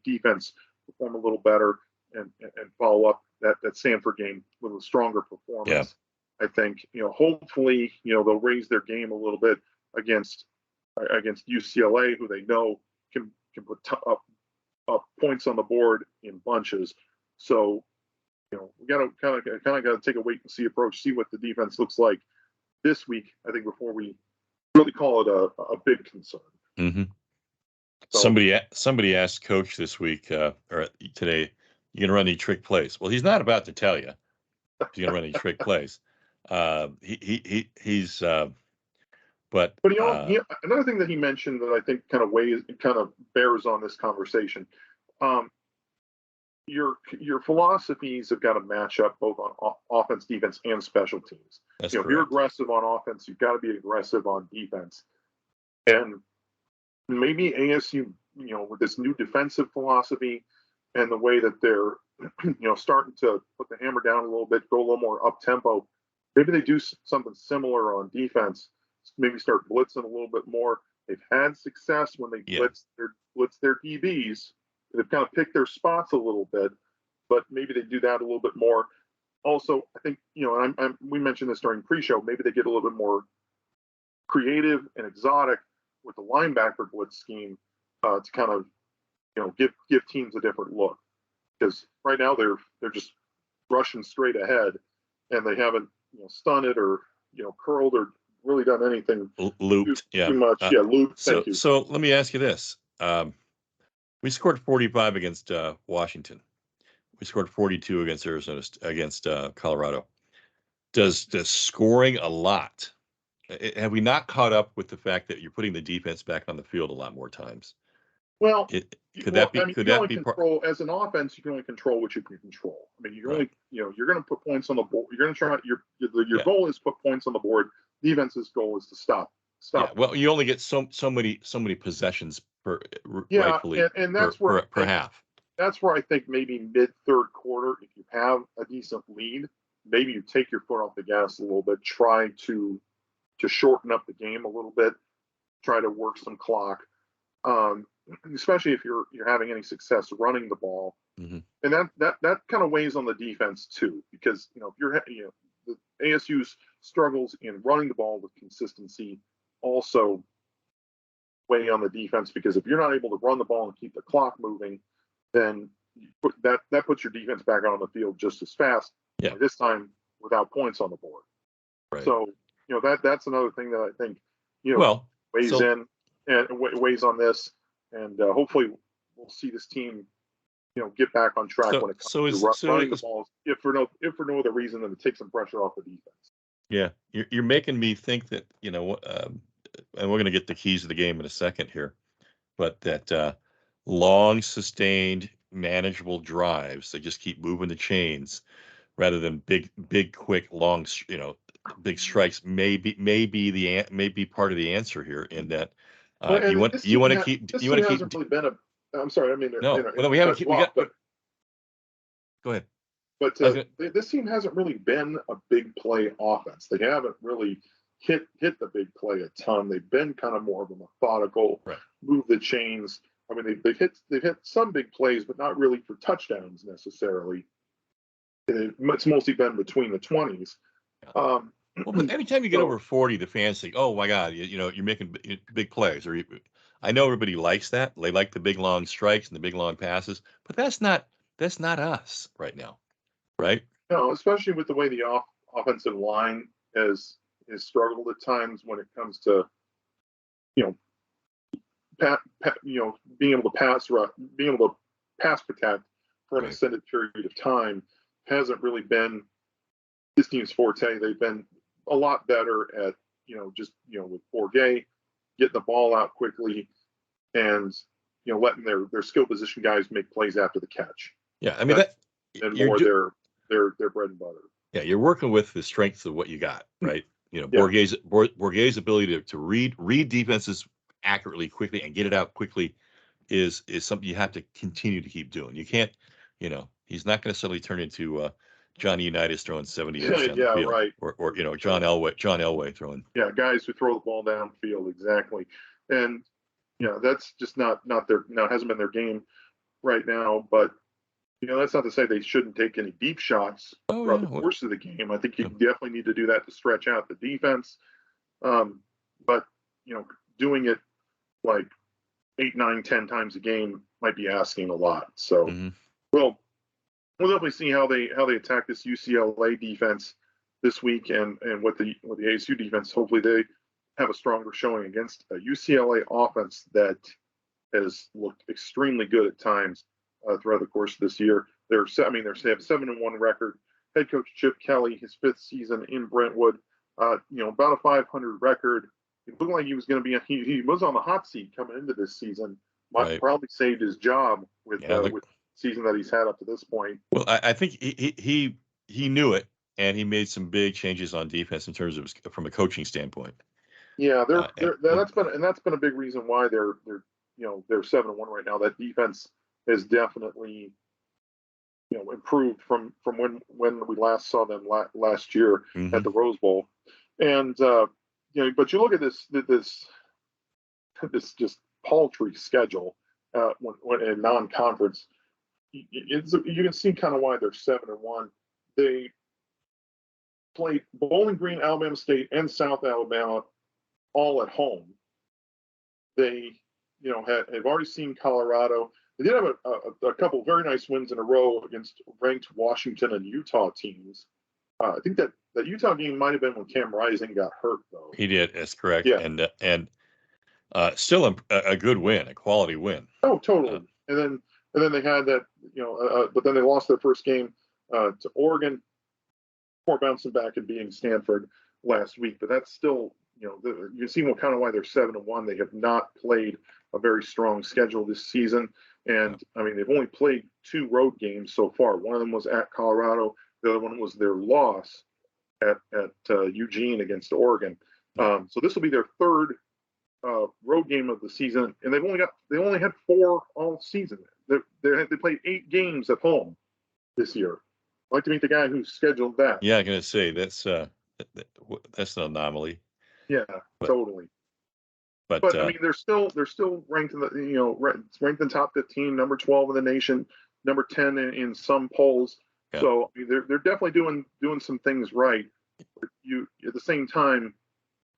defense perform a little better and follow up that Stanford game with a stronger performance. Yeah. I think hopefully they'll raise their game a little bit against UCLA, who they know can put up points on the board in bunches. So we got to kind of got to take a wait and see approach, see what the defense looks like this week. I think before we really call it a big concern. Mm-hmm. So, somebody asked Coach this week or today, "You gonna run any trick plays?" Well, he's not about to tell you he's gonna run any trick plays. He's but another thing that he mentioned that I think kind of bears on this conversation. Your philosophies have got to match up both on offense, defense, and special teams. That's if you're aggressive on offense, you've got to be aggressive on defense. And maybe ASU, with this new defensive philosophy and the way that they're, starting to put the hammer down a little bit, go a little more up tempo. Maybe they do something similar on defense. Maybe start blitzing a little bit more. They've had success when they blitz their DBs. They've kind of picked their spots a little bit, but maybe they do that a little bit more. Also, I think we mentioned this during pre-show. Maybe they get a little bit more creative and exotic with the linebacker blitz scheme to kind of give teams a different look. Because right now they're just rushing straight ahead, and they haven't stunted or curled or really done anything looped too much. Looped. Thank you. So let me ask you this. We scored 45 against Washington. We scored 42 against Colorado. Does scoring a lot? Have we not caught up with the fact that you're putting the defense back on the field a lot more times? Well, could that be control as an offense? You can only control what you can control. I mean, you're going to put points on the board. You're going to try. Your goal is to put points on the board. Defense's goal is to stop. Yeah, well, you only get so many possessions rightfully and that's per half. That's where I think maybe mid-third quarter, if you have a decent lead, maybe you take your foot off the gas a little bit, try to shorten up the game a little bit, try to work some clock, especially if you're having any success running the ball. Mm-hmm. And that kind of weighs on the defense too, because if you're the ASU's struggles in running the ball with consistency also weigh on the defense, because if you're not able to run the ball and keep the clock moving, then that puts your defense back on the field just as fast. Yeah. This time without points on the board. Right. So that's another thing that I think weighs on this, and hopefully we'll see this team get back on track when it comes to running the ball, if for no other reason than to take some pressure off the defense. Yeah, you're making me think that and we're going to get the keys of the game in a second here, but that long, sustained, manageable drives that just keep moving the chains rather than big, quick, long, big strikes may be part of the answer here. In that you want to keep. Really been I'm sorry. I mean, we haven't. Go ahead. But this team hasn't really been a big play offense. They haven't really hit the big play a ton. They've been kind of more of a methodical, move the chains. I mean, they've hit some big plays, but not really for touchdowns necessarily. It's mostly been between the 20s. Well, but anytime you get over 40, the fans think, "Oh my God, you're making big plays," or I know everybody likes that. They like the big long strikes and the big long passes, but that's not us right now, right? No, especially with the way the offensive line has struggled at times when it comes to you know being able to being able to pass protect for an Right. extended period of time hasn't really been this team's forte. They've been a lot better at just with Bourget getting the ball out quickly and letting their skill position guys make plays after the catch. Yeah, I mean That's that been you're more their bread and butter. yeah, you're working with the strengths of what you got, right? Yeah, Bourget's ability to read defenses accurately, quickly, and get it out quickly is something you have to continue to keep doing. You can't, he's not going to suddenly turn into Johnny Unitas throwing 70 yards down the yeah, field, right. or John Elway throwing. Yeah, guys who throw the ball downfield exactly, and that's just not their hasn't been their game right now. But that's not to say they shouldn't take any deep shots Oh throughout yeah, the course of the game. I think you yeah. definitely need to do that to stretch out the defense. But doing it like 8, 9, 10 times a game might be asking a lot. So, Mm-hmm. well, we'll definitely see how they attack this UCLA defense this week, and what the ASU defense. Hopefully, they have a stronger showing against a UCLA offense that has looked extremely good at times throughout the course of this year. They have a 7-1 record. Head coach Chip Kelly, his 5th season in Brentwood, about a 500 record. It looked like he was going to be. He was on the hot seat coming into this season. Right. Probably saved his job with Yeah, the season that he's had up to this point. well, I think he knew it, and he made some big changes on defense in terms of from a coaching standpoint. Yeah, And that's been a big reason why they're 7-1 right now. That defense has definitely improved from when we last saw them last year mm-hmm. at the Rose Bowl, and but you look at this just paltry schedule when in non-conference. You can see kind of why they're 7-1. They played Bowling Green, Alabama State, and South Alabama all at home. They have already seen Colorado. They did have a couple very nice wins in a row against ranked Washington and Utah teams. I think that Utah game might have been when Cam Rising got hurt, though. He did. That's correct. Yeah. And still a good win, a quality win. Oh, totally. And then they had that, but then they lost their first game to Oregon before bouncing back and beating Stanford last week. But that's still, you see kind of why they're 7-1. They have not played a very strong schedule this season. And I mean, they've only played 2 road games so far. One of them was at Colorado. The other one was their loss at Eugene against Oregon. So this will be their 3rd road game of the season, and they only had 4 all season. They played 8 games at home this year. I'd like to meet the guy who scheduled that. Yeah, I'm gonna say that's an anomaly. Yeah, totally. But I mean, they're still ranked in the ranked in top 15, number 12 in the nation, number 10 in some polls. Yeah. So I mean, they're definitely doing some things right. But you at the same time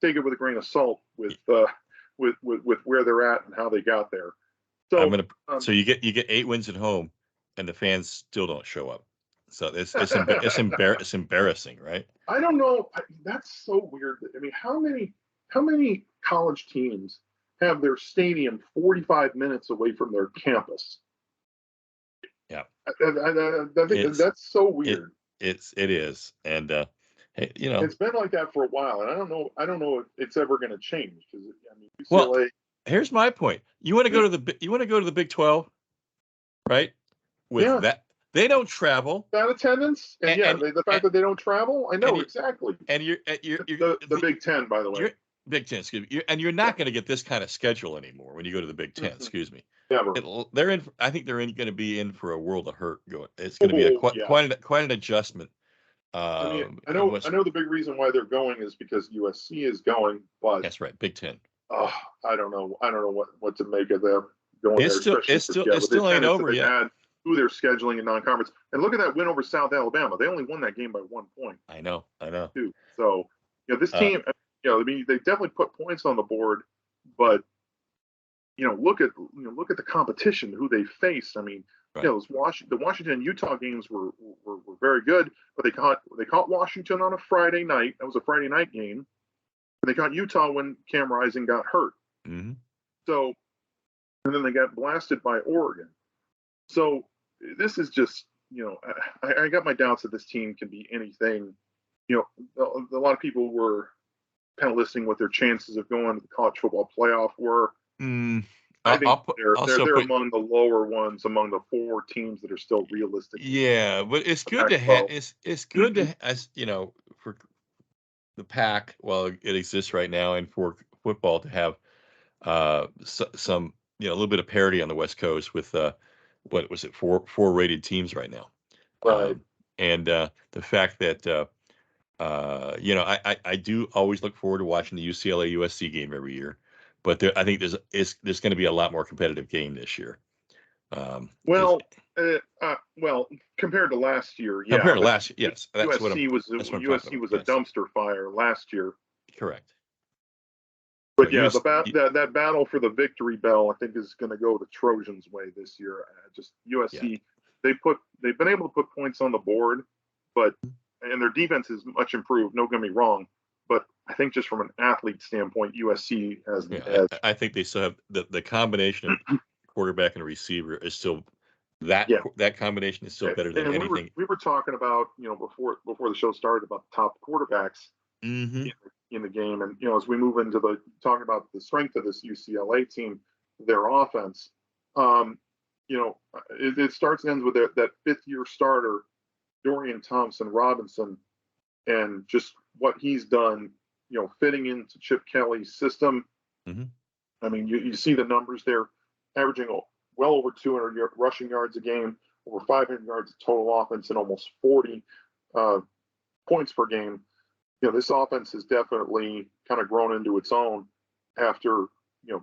take it with a grain of salt with where they're at and how they got there. So so you get 8 wins at home, and the fans still don't show up. So it's embarrassing, right? I don't know. That's so weird. I mean, how many college teams have their stadium 45 minutes away from their campus? Yeah, I think that's so weird. It is, and hey, it's been like that for a while, and I don't know if it's ever going to change because I mean, UCLA. Well, here's my point. You want to go to the Big 12, right? With that, they don't travel. That attendance, and the fact that they don't travel, I know exactly. And you're the Big 10, by the way. Big 10, excuse me. And you're not going to get this kind of schedule anymore when you go to the Big 10. Excuse me. Never. I think they're going to be in for a world of hurt. It's going to be quite an adjustment. I mean, I know the big reason why they're going is because USC is going, but that's right, Big 10. I don't know what to make of them going it's there. It still ain't over yet. Who they're scheduling in non-conference, and look at that win over South Alabama. They only won that game by 1 point. I know. Too. So this team, I mean, they definitely put points on the board, but look at the competition, who they faced. I mean, Right. the Washington Utah games were very good, but they caught Washington on a Friday night. That was a Friday night game, and they caught Utah when Cam Rising got hurt. Mm-hmm. So, and then they got blasted by Oregon. So this is just, I got my doubts that this team can be anything. A lot of people were kind of listing what their chances of going to the college football playoff were. I think they're put. among the lower ones among the 4 teams that are still realistic. Yeah, but it's good to have. It's good to, as for the Pac, while it exists right now, and for football to have some a little bit of parity on the West Coast with what was it, four rated teams right now. Right. And the fact that I do always look forward to watching the UCLA USC game every year, but I think there's going to be a lot more competitive game this year. Well, compared to last year, yeah. Compared to last year, yes. USC was a dumpster fire last year. Correct. But yeah, that battle for the victory bell, I think, is going to go the Trojans' way this year. Just USC, they've been able to put points on the board, and their defense is much improved. Don't get me wrong, but I think just from an athlete standpoint, USC has the edge. I think they still have the combination of quarterback and receiver is still that combination is still better than anything. We were talking about before the show started about the top quarterbacks in the game, and as we move into talking about the strength of this UCLA team, their offense, it starts and ends with that 5th-year starter Dorian Thompson-Robinson, and just what he's done, fitting into Chip Kelly's system. Mm-hmm. I mean, you see the numbers there, averaging well over 200 rushing yards a game, over 500 yards of total offense, and almost 40 points per game. This offense has definitely kind of grown into its own after,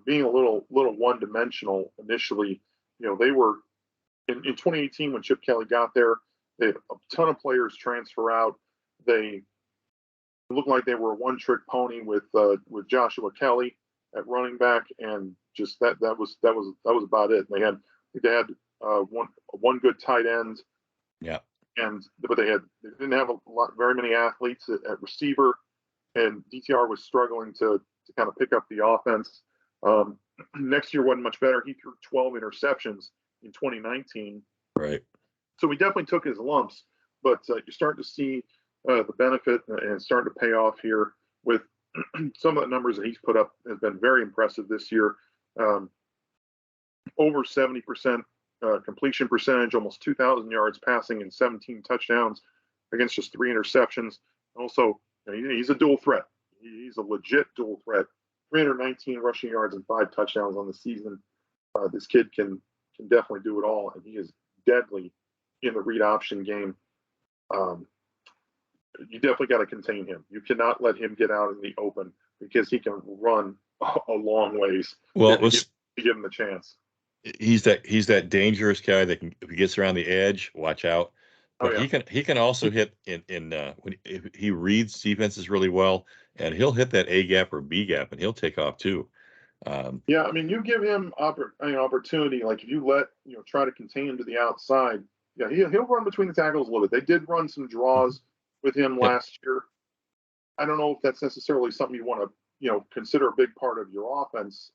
being a little one-dimensional initially. They were in 2018 when Chip Kelly got there. They had a ton of players transfer out. They looked like they were a one-trick pony with Joshua Kelly at running back, and just that was about it. They had one good tight end. Yeah. But they didn't have very many athletes at receiver, and DTR was struggling to kind of pick up the offense. Next year wasn't much better. He threw 12 interceptions in 2019. Right. So he definitely took his lumps, but you're starting to see the benefit and starting to pay off here with some of the numbers that he's put up has been very impressive this year. Over 70% completion percentage, almost 2,000 yards passing, and 17 touchdowns against just 3 interceptions. Also, he's a dual threat. He's a legit dual threat. 319 rushing yards and 5 touchdowns on the season. This kid can definitely do it all, and he is deadly in the read option game. You definitely got to contain him. You cannot let him get out in the open because he can run a long ways. Well, give him the chance. He's that dangerous guy that if he gets around the edge, watch out. But he can also hit if he reads defenses really well, and he'll hit that A gap or B gap, and he'll take off too. I mean, you give him opportunity. Like if you let try to contain him to the outside, he'll run between the tackles a little bit. They did run some draws with him last year. I don't know if that's necessarily something you want to consider a big part of your offense,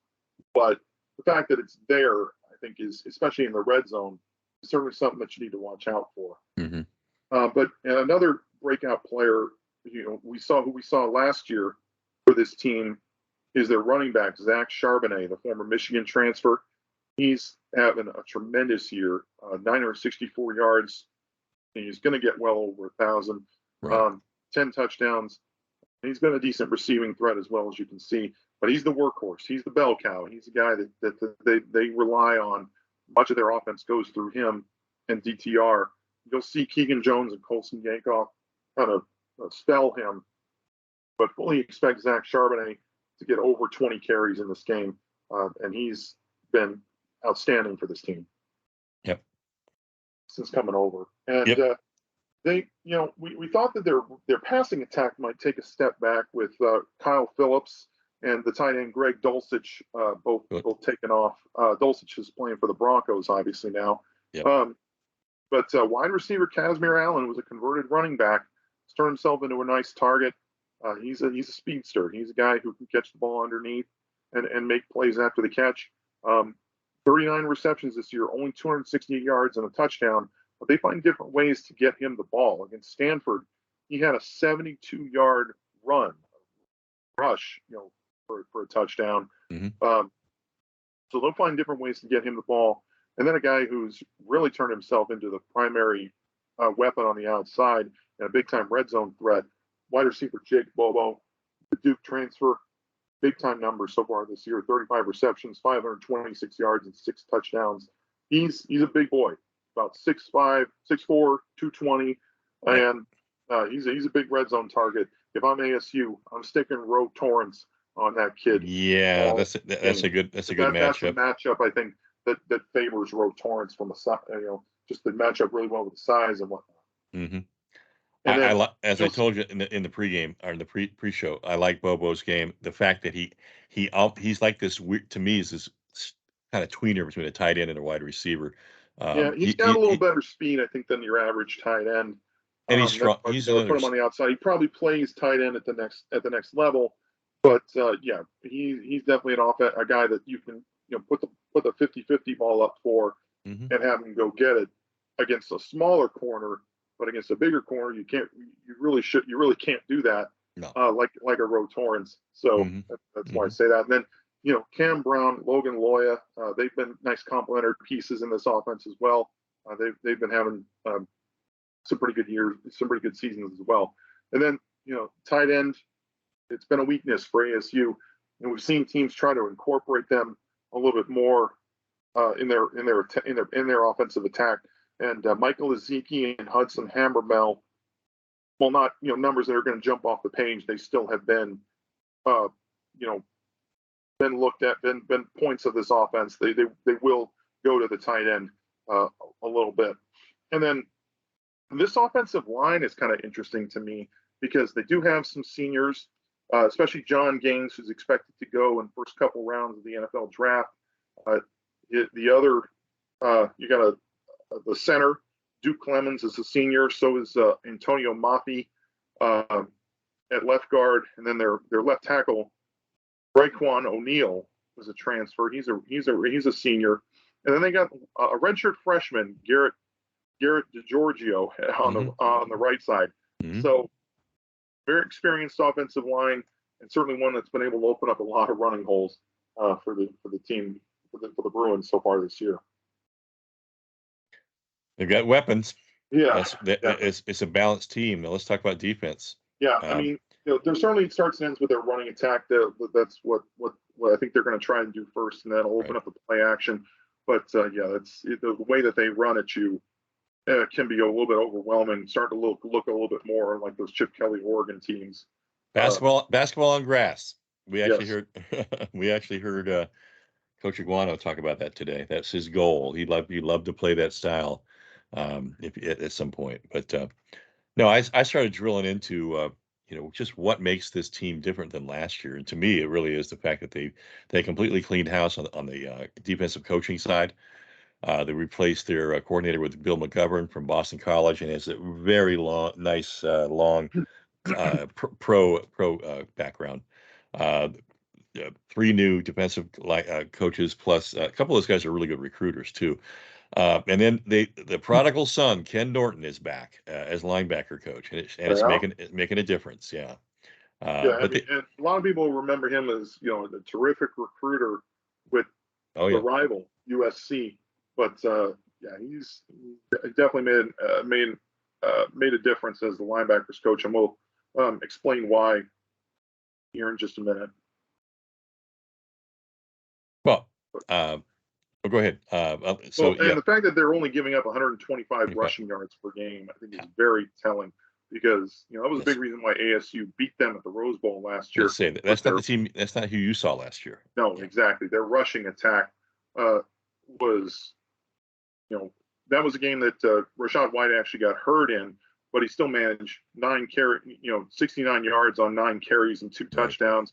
but the fact that it's there, I think, is, especially in the red zone, certainly something that you need to watch out for. Mm-hmm. But another breakout player, who we saw last year for this team is their running back, Zach Charbonnet, the former Michigan transfer. He's having a tremendous year, 964 yards. He's going to get well over 1,000, right. 10 touchdowns. He's been a decent receiving threat as well, as you can see. But he's the workhorse. He's the bell cow. He's the guy that they rely on. Much of their offense goes through him and DTR. You'll see Keegan Jones and Colson Yankoff kind of spell him, but fully expect Zach Charbonnet to get over 20 carries in this game, and he's been outstanding for this team. Yep. Since coming over, and they, we thought that their passing attack might take a step back with Kyle Phillips and the tight end Greg Dulcich, both Good. taken off. Dulcich is playing for the Broncos, obviously now. Yep. But wide receiver Casimir Allen was a converted running back, turned himself into a nice target. He's a speedster. He's a guy who can catch the ball underneath and make plays after the catch. 39 receptions this year, only 268 yards and a touchdown. But they find different ways to get him the ball. Against Stanford, he had a 72-yard rush, for a touchdown. Mm-hmm. So they'll find different ways to get him the ball. And then a guy who's really turned himself into the primary weapon on the outside and a big-time red zone threat, wide receiver Jake Bobo, the Duke transfer, big-time numbers so far this year, 35 receptions, 526 yards, and 6 touchdowns. He's a big boy, about 6'5", 6'4", 220, and he's a big red zone target. If I'm ASU, I'm sticking Ro Torrance on that kid. Yeah, that's a good matchup. That's a matchup I think that favors Ro Torrance from just the matchup really well with the size and whatnot. Mm-hmm. And as I told you in the pregame or in the pre-show, I like Bobo's game. The fact that he's like this weird, to me, is this kind of tweener between a tight end and a wide receiver. He's got a little better speed, I think, than your average tight end. And he's strong. He's put him on the outside. He probably plays tight end at the next level. But he's definitely a guy that you can put the 50-50 ball up for mm-hmm. and have him go get it against a smaller corner. But against a bigger corner, you really can't do that. No. Like a Ro Torrance. So mm-hmm. that's why I say that. And then Cam Brown, Logan Loya, they've been nice complementary pieces in this offense as well. They've been having some pretty good years, some pretty good seasons as well. And then tight end, it's been a weakness for ASU, and we've seen teams try to incorporate them a little bit more in their offensive attack. And Michael Ezeki and Hudson Hammermell, well, not numbers that are going to jump off the page, they still have been been looked at, been points of this offense. They will go to the tight end a little bit. And then this offensive line is kind of interesting to me because they do have some seniors, especially John Gaines, who's expected to go in first couple rounds of the NFL draft. The other, you got the center, Duke Clemens, is a senior. So is Antonio Mafi at left guard, and then their left tackle, Raekwon O'Neal, was a transfer. He's a senior, and then they got a redshirt freshman, Garrett DeGiorgio on the right side. Mm-hmm. So very experienced offensive line, and certainly one that's been able to open up a lot of running holes for the team, for the Bruins so far this year. They've got weapons. Yeah, it's a balanced team. Now let's talk about defense. Yeah, I mean, there certainly starts and ends with their running attack. That's what I think they're going to try and do first, and then open up the play action. But that's the way that they run at you. Can be a little bit overwhelming. Starting to look a little bit more like those Chip Kelly Oregon teams. Basketball on grass. We actually heard Coach Iguano talk about that today. That's his goal. He'd love to play that style if at some point. But no, I started drilling into just what makes this team different than last year. And to me, it really is the fact that they completely cleaned house on the defensive coaching side. They replaced their coordinator with Bill McGovern from Boston College, and has a very nice pro background. 3 new defensive coaches, plus a couple of those guys are really good recruiters too. And then the prodigal son, Ken Norton, is back as linebacker coach, and it's making a difference. Yeah. And a lot of people remember him as the terrific recruiter with the rival USC. But he's definitely made a difference as the linebackers coach, and we'll explain why here in just a minute. Well, go ahead. The fact that they're only giving up 125 rushing yards per game, I think, is very telling, because that was a big reason why ASU beat them at the Rose Bowl last year. That's not the team. That's not who you saw last year. No, exactly. Their rushing attack was. That was a game that Rachaad White actually got hurt in, but he still managed 69 yards on 9 carries and 2 touchdowns.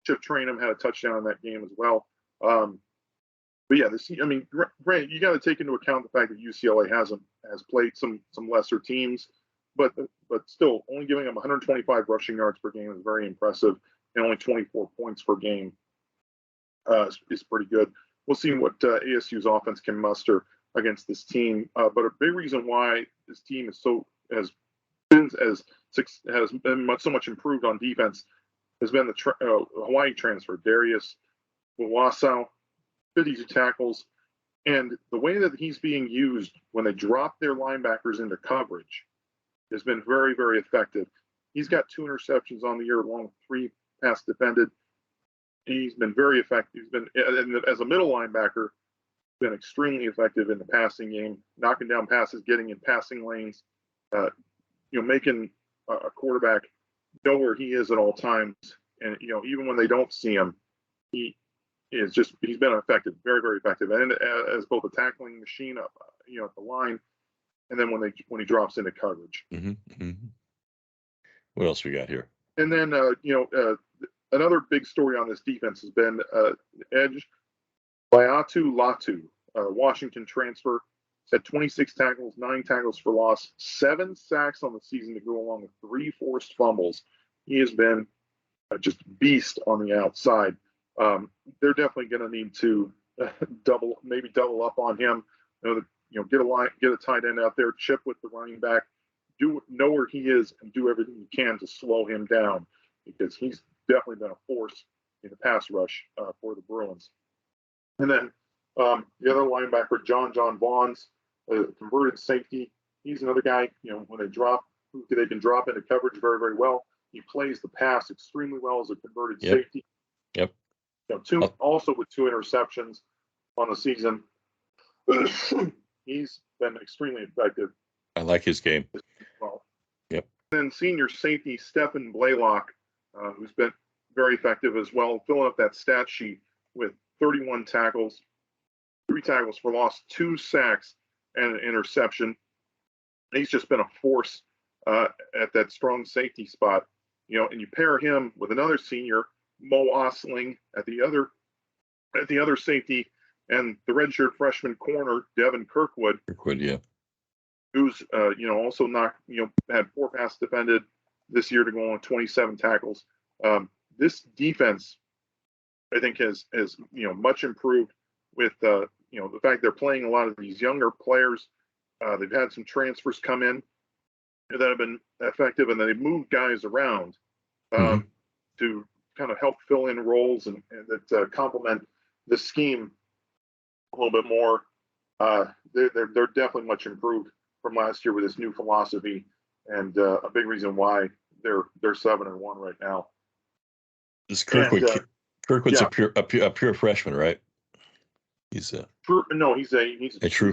Chip Trainum had a touchdown in that game as well. But yeah, I mean, granted, you got to take into account the fact that UCLA has played some lesser teams, but still, only giving them 125 rushing yards per game is very impressive, and only 24 points per game is pretty good. We'll see what ASU's offense can muster against this team. But a big reason why this team has been so much improved on defense has been the Hawaii transfer, Darius Wawasow, 52 tackles, and the way that he's being used when they drop their linebackers into coverage has been very, very effective. He's got 2 interceptions on the year, along with 3 pass defended. He's been very effective. He's been, as a middle linebacker, been extremely effective in the passing game, knocking down passes, getting in passing lanes, making a quarterback know where he is at all times. And, even when they don't see him, he's been effective, very, very effective. And as both a tackling machine up, at the line, and then when he drops into coverage. Mm-hmm, mm-hmm. What else we got here? And then, another big story on this defense has been edge Laiatu Latu, Washington transfer, had 26 tackles, 9 tackles for loss, 7 sacks on the season to go along with 3 forced fumbles. He has been just beast on the outside. They're definitely going to need to double up on him. Get a tight end out there, chip with the running back, know where he is, and do everything you can to slow him down, because he's definitely been a force in the pass rush for the Bruins. And then the other linebacker, John Vaughns, converted safety. He's another guy, when they can drop into coverage very, very well. He plays the pass extremely well as a converted safety. Yep. Also with 2 interceptions on the season. He's been extremely effective. I like his game. Well. Yep. And then senior safety Stephen Blaylock, who's been very effective as well, filling up that stat sheet with 31 tackles, 3 tackles for loss, 2 sacks, and an interception. He's just been a force at that strong safety spot. And you pair him with another senior, Mo Osling, at the other safety, and the redshirt freshman corner, Devin Kirkwood. Yeah. Who's also had 4 passes defended this year to go on 27 tackles. This defense, I think, has much improved with the fact they're playing a lot of these younger players. They've had some transfers come in that have been effective, and then they've moved guys around to kind of help fill in roles and that complement the scheme a little bit more. They're definitely much improved from last year with this new philosophy, and a big reason why they're 7-1 right now. This Kirkwood's a pure freshman, right? He's a true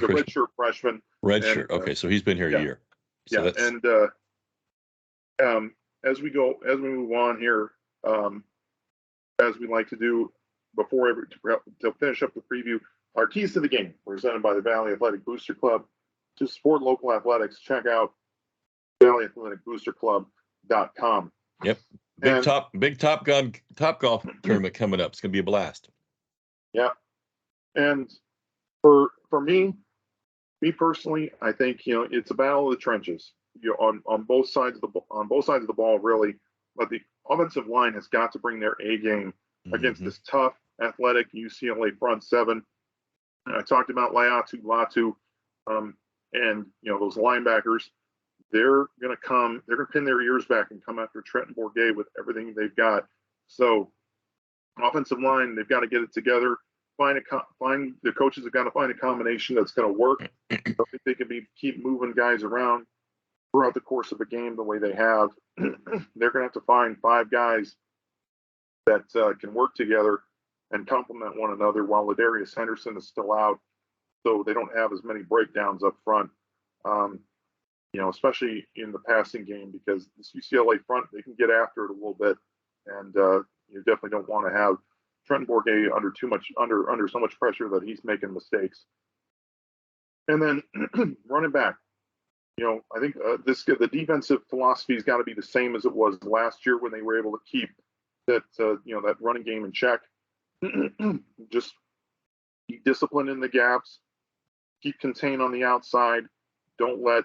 redshirt freshman. Redshirt. Okay, so he's been here a year. So and as we move on here, as we like to do to finish up the preview, our keys to the game presented by the Valley Athletic Booster Club. To support local athletics, check out valleyathleticboosterclub.com. Yep. Big Top Golf tournament coming up. It's going to be a blast. Yeah. And for me personally, I think it's a battle of the trenches. On both sides of the ball, really. But the offensive line has got to bring their A game against this tough, athletic UCLA front 7. I talked about Laiatu Latu, and those linebackers. They're going to pin their ears back and come after Trenton Bourget with everything they've got. So, offensive line, they've got to get it together. The coaches have got to find a combination that's going to work. I think they can keep moving guys around throughout the course of a game the way they have. They're going to have to find 5 guys that can work together and complement one another while Ladarius Henderson is still out, so they don't have as many breakdowns up front. Especially in the passing game, because this UCLA front, they can get after it a little bit, and you definitely don't want to have Trenton Bourget under so much pressure that he's making mistakes. And then running back, I think the defensive philosophy has got to be the same as it was last year when they were able to keep that that running game in check. Just be disciplined in the gaps, keep contained on the outside. Don't let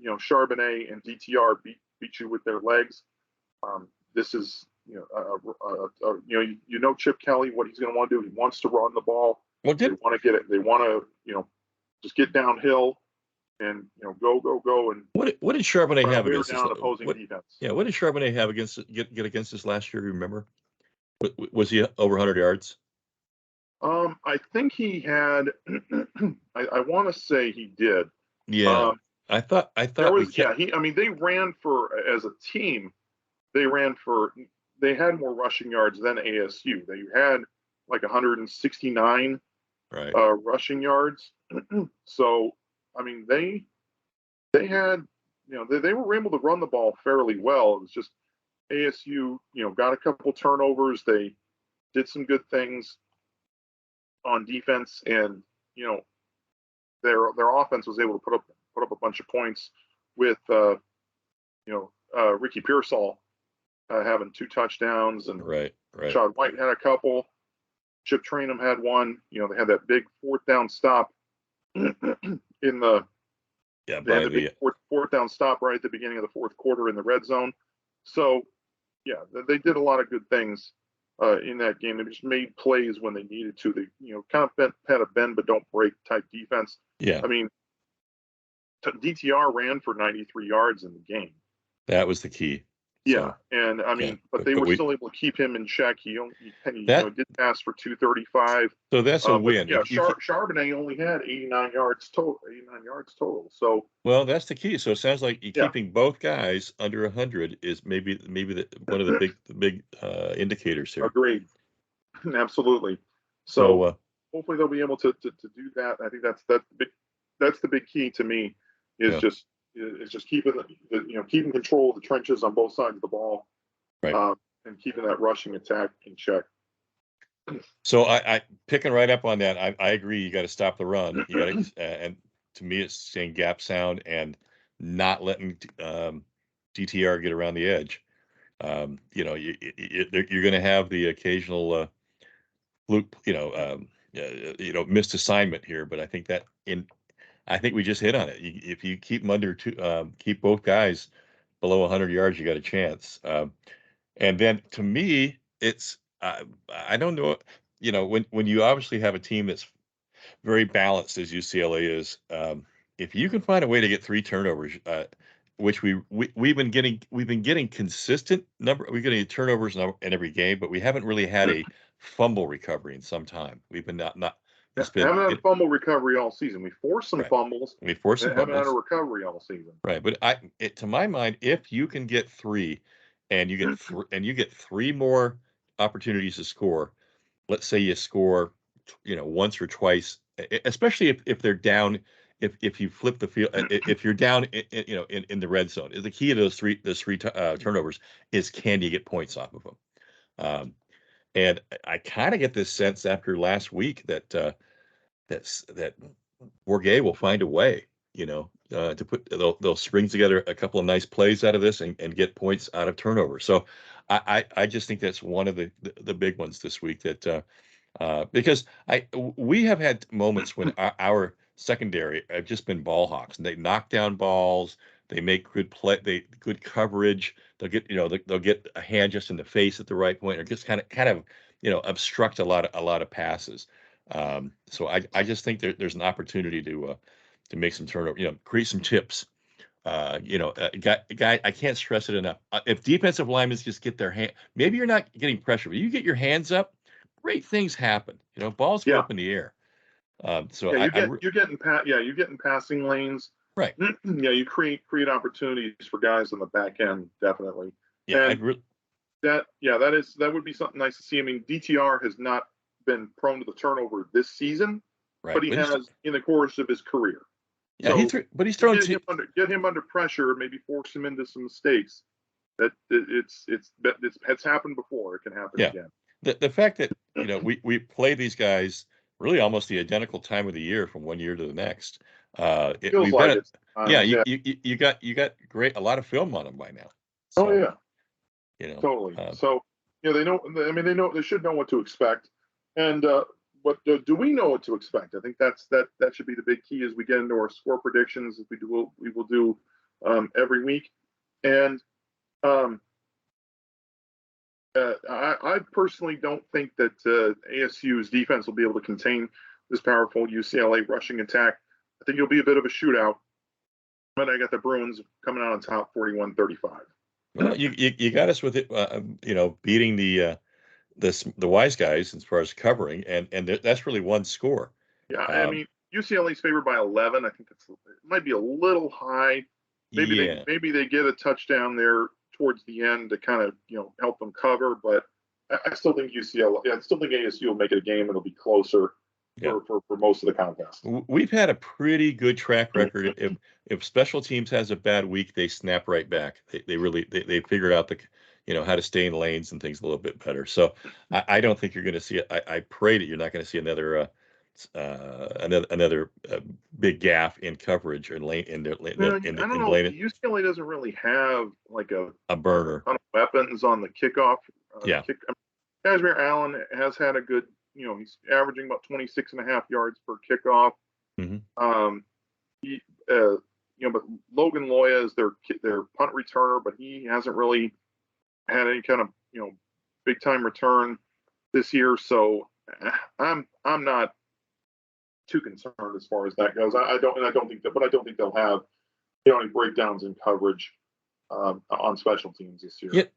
Charbonnet and DTR beat you with their legs. This is Chip Kelly, what he's going to want to do. He wants to run the ball. Well, they want to get it. They want to just get downhill and go and what did Charbonnet have against down opposing defense? Yeah, what did Charbonnet have get against us last year? Remember, was he over 100 yards? I think he had. I want to say he did. Yeah, I thought there was. I mean, they ran as a team. They had more rushing yards than ASU. They had like 169 rushing yards. So, I mean, they had, they were able to run the ball fairly well. It was just ASU, got a couple turnovers. They did some good things on defense, and their offense was able to put up a bunch of points with Ricky Pearsall having 2 touchdowns, and Rashad White had a couple. Chip Trainum had one. They had that big 4th down stop in the big fourth down stop right at the beginning of the 4th quarter in the red zone. So they did a lot of good things in that game. They just made plays when they needed to. They kind of had a bend but don't break type defense. Yeah, I mean, DTR ran for 93 yards in the game. That was the key. Yeah, so, and I mean, but they were still able to keep him in check. He did pass for 235. So that's a win. Yeah, Charbonnet only had 89 yards total. So that's the key. So it sounds like keeping both guys under 100 is maybe one of the big indicators here. Agreed. Absolutely. So hopefully they'll be able to do that. I think that's the big key to me is just keeping keeping control of the trenches on both sides of the ball, and keeping that rushing attack in check. So I picking right up on that. I agree. You got to stop the run. You got to, and to me, it's staying gap sound and not letting DTR get around the edge. You're going to have the occasional fluke, missed assignment here, but I think I think we just hit on it. If you keep them under keep both guys below 100 yards, you got a chance. And then to me, it's I don't know. When you obviously have a team that's very balanced as UCLA is, if you can find a way to get 3 turnovers, which we've been getting consistent number. We're getting turnovers in every game, but we haven't really had a fumble recovery in some time. We've been not. Haven't had a fumble recovery all season. We forced some fumbles. We forced some fumbles. Haven't had a recovery all season. Right, but to my mind, if you can get 3, and you get 3 more opportunities to score, let's say you score, once or twice, especially if they're down, if you flip the field, if you're down, in the red zone, the key to those three turnovers is can you get points off of them. And I kind of get this sense after last week that Bourget will find a way, to put they'll string together a couple of nice plays out of this and get points out of turnover. So I just think that's one of the big ones this week that because we have had moments when our secondary have just been ball hawks and they knock down balls. They make good good coverage. They'll get, they'll get a hand just in the face at the right point, or just kind of, obstruct a lot of passes. So I just think there's an opportunity to make some turnover, create some tips. Guy, I can't stress it enough. If defensive linemen just get their hand, maybe you're not getting pressure, but you get your hands up, great things happen. Balls go up in the air. So you're getting passing lanes. Right. You create opportunities for guys on the back end, definitely. Yeah, and that would be something nice to see. I mean, DTR has not been prone to the turnover this season, but he has in the course of his career. Yeah, so he's thrown get him under pressure, maybe force him into some mistakes. That it's happened before. It can happen again. The fact that we play these guys really almost the identical time of the year from one year to the next. Feels like it's you got a lot of film on them by now. So, totally. So they know. I mean, they should know what to expect. And what do we know what to expect? I think that should be the big key as we get into our score predictions. As we will do every week. And I personally don't think that ASU's defense will be able to contain this powerful UCLA rushing attack. I think it'll be a bit of a shootout. But I got the Bruins coming out on top 41-35. Well, you got us with it, beating the wise guys as far as covering, and that's really one score. Yeah, I mean UCLA's favored by 11. I think it might be a little high. Maybe they get a touchdown there towards the end to kind of help them cover, but I still think UCLA. I still think ASU will make it a game and it'll be closer for most of the contest. We've had a pretty good track record. If special teams has a bad week, they snap right back. They really figured out how to stay in lanes and things a little bit better. So I don't think you're going to see it. I pray that you're not going to see another big gaffe in coverage or lane in the I don't know. UCLA doesn't really have like a burner. Ton of weapons on the kickoff. Casimir Allen has had a good. He's averaging about 26.5 yards per kickoff. Mm-hmm. But Logan Loya is their punt returner, but he hasn't really had any kind of big time return this year. So I'm not too concerned as far as that goes. I don't think they'll have any breakdowns in coverage on special teams this year.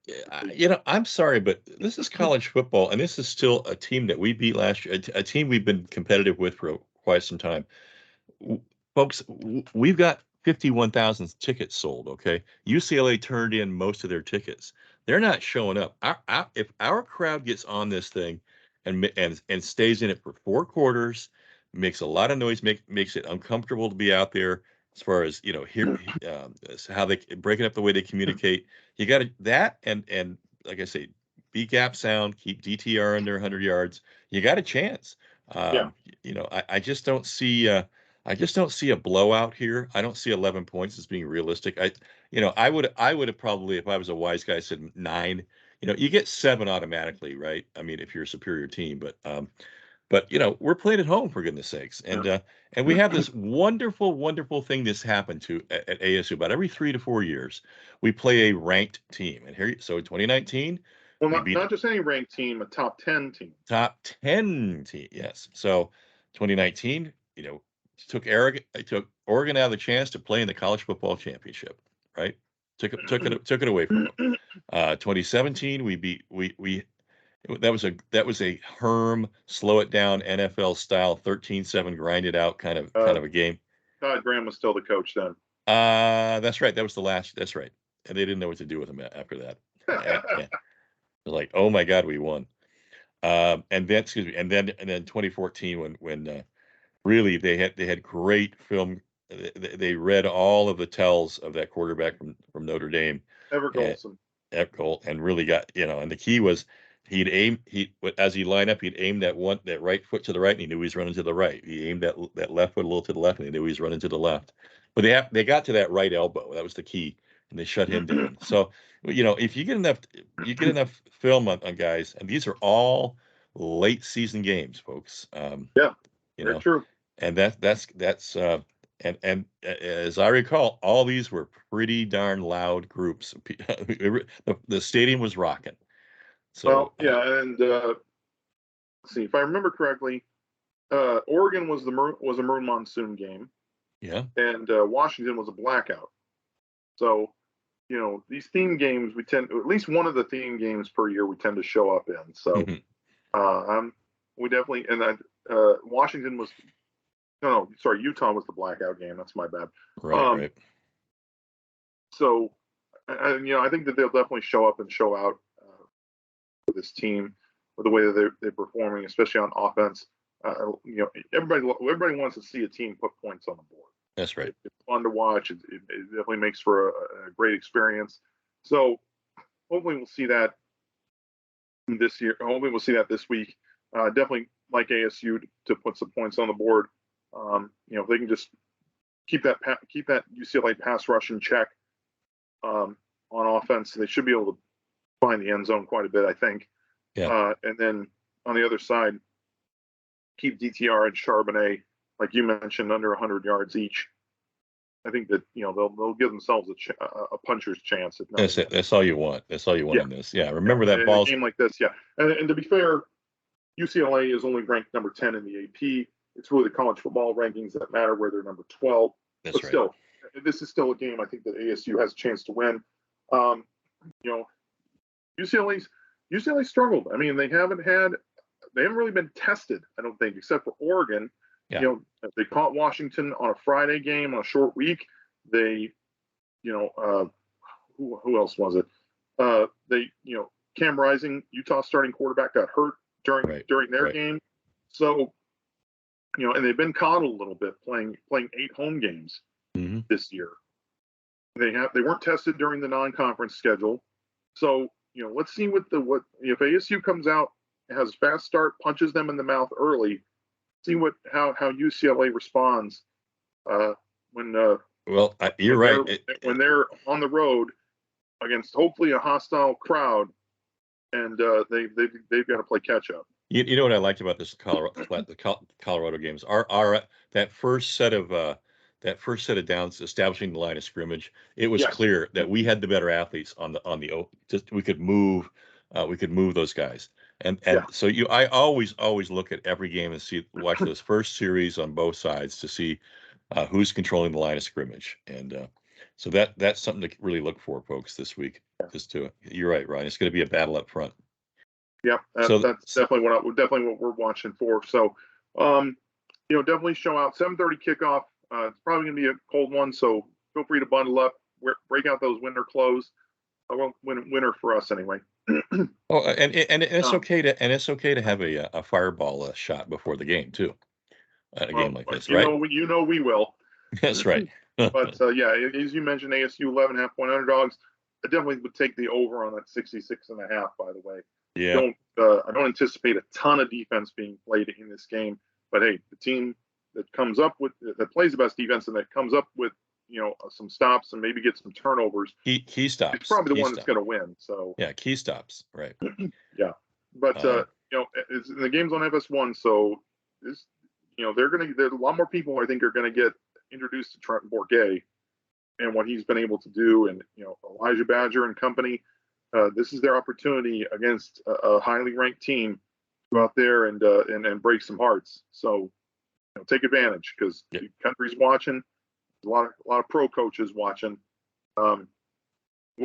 Yeah, I'm sorry, but this is college football, and this is still a team that we beat last year, a team we've been competitive with for quite some time. Folks, we've got 51,000 tickets sold, okay? UCLA turned in most of their tickets. They're not showing up. If our crowd gets on this thing and stays in it for 4 quarters, makes a lot of noise, makes it uncomfortable to be out there, as far as how they breaking up the way they communicate. You got that, and like I say, be gap sound, keep DTR under 100 yards. You got a chance. I just don't see a blowout here. I don't see 11 points as being realistic. I would have probably, if I was a wise guy, said 9. You get 7 automatically, right? I mean, if you're a superior team, but we're playing at home, for goodness sakes, and we have this wonderful thing that's happened at ASU about every 3 to 4 years. We play a ranked team, and so in 2019, well, not just any ranked team, a top 10 team. Top 10 team, yes. So 2019, took Oregon out of the chance to play in the college football championship, right? Took it away from them. 2017, that was a Herm, slow it down, NFL style 13-7 grind it out kind of a game. Todd Graham was still the coach then. That's right. That was the last. That's right. And they didn't know what to do with him after that. Yeah. It was like, oh my God, we won. And then 2014 when really they had great film. They read all of the tells of that quarterback from Notre Dame, Everett Golson, and really got and the key was as he lined up, he'd aim that right foot to the right, and he knew he was running to the right. He aimed that left foot a little to the left, and he knew he was running to the left. But they got to that right elbow. That was the key, and they shut him down. So if you get enough film on guys, and these are all late season games, folks. Very true. And that's and as I recall, all these were pretty darn loud groups. The stadium was rocking. So, and let's see if I remember correctly, Oregon was a Maroon Monsoon game. Yeah. And Washington was a blackout. So, these theme games at least one of the theme games per year we tend to show up in. So, we definitely Washington was Utah was the blackout game. That's my bad. Right. So, I think that they'll definitely show up and show out for this team with the way that they're performing, especially on offense. Everybody wants to see a team put points on the board. That's right. It's fun to watch. It definitely makes for a great experience. So hopefully we'll see that this year. Hopefully we'll see that this week. Definitely like ASU to put some points on the board. If they can just keep that UCLA pass rush in check on offense, they should be able to find the end zone quite a bit, I think. And then on the other side, keep DTR and Charbonnet, like you mentioned, under 100 yards each. I think that they'll give themselves a puncher's chance. If That's it. That's all you want. That's all you want in this. Yeah. Remember that in ball's a game like this. Yeah, and to be fair, UCLA is only ranked number 10 in the AP. It's really the college football rankings that matter, where they're number 12. That's but right. Still, this is still a game I think that ASU has a chance to win. UCLA struggled. I mean, they haven't really been tested, I don't think, except for Oregon. Yeah. They caught Washington on a Friday game on a short week. They, who else was it? Cam Rising, Utah starting quarterback, got hurt during their game. So, and they've been coddled a little bit playing 8 home games this year. They weren't tested during the non-conference schedule. So, let's see what if ASU comes out, has a fast start, punches them in the mouth early. See how UCLA responds when you're right. When they're on the road against hopefully a hostile crowd, and they've got to play catch up. You know what I liked about this Colorado games? That first set of downs establishing the line of scrimmage. It was clear that we had the better athletes we could move those guys. And so I always look at every game and watch those first series on both sides to see who's controlling the line of scrimmage. And so that's something to really look for, folks, this week. You're right, Ryan. It's going to be a battle up front. Yeah, that's definitely what we're watching for. So, definitely show out 7:30 kickoff. It's probably going to be a cold one, so feel free to bundle up, break out those winter clothes. Winter for us anyway. And it's okay to have a fireball shot before the game too. A game like this, right? We will. That's right. But as you mentioned, ASU 11.5-point underdogs. I definitely would take the over on that 66.5. By the way, yeah. I don't anticipate a ton of defense being played in this game. But hey, the team that plays the best defense and that comes up with some stops and maybe get some turnovers. Key stops. It's probably the one that's going to win. So yeah, key stops, right? Yeah, but the game's on FS1, so there's a lot more people I think are going to get introduced to Trenton Bourguet and what he's been able to do, and Elijah Badger and company. This is their opportunity against a highly ranked team to go out there and break some hearts. So take advantage, because the country's watching. A lot of pro coaches watching. Go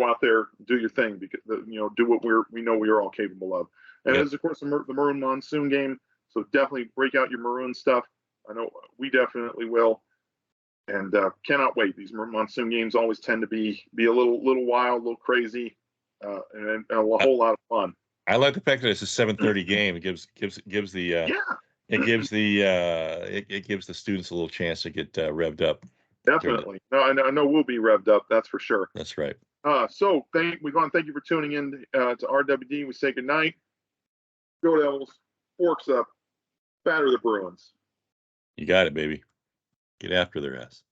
out there, do your thing, because do what we know we are all capable of. And there's of course the Maroon Monsoon game. So definitely break out your Maroon stuff. I know we definitely will, and cannot wait. These Monsoon games always tend to be a little wild, a little crazy, and a whole lot of fun. I like the fact that it's a 7:30 game. It gives the it gives the students a little chance to get revved up. Definitely. No, I know we'll be revved up. That's for sure. That's right. So thank you for tuning in to RWD. We say goodnight. Go Devils. Forks up. Batter the Bruins. You got it, baby. Get after their ass.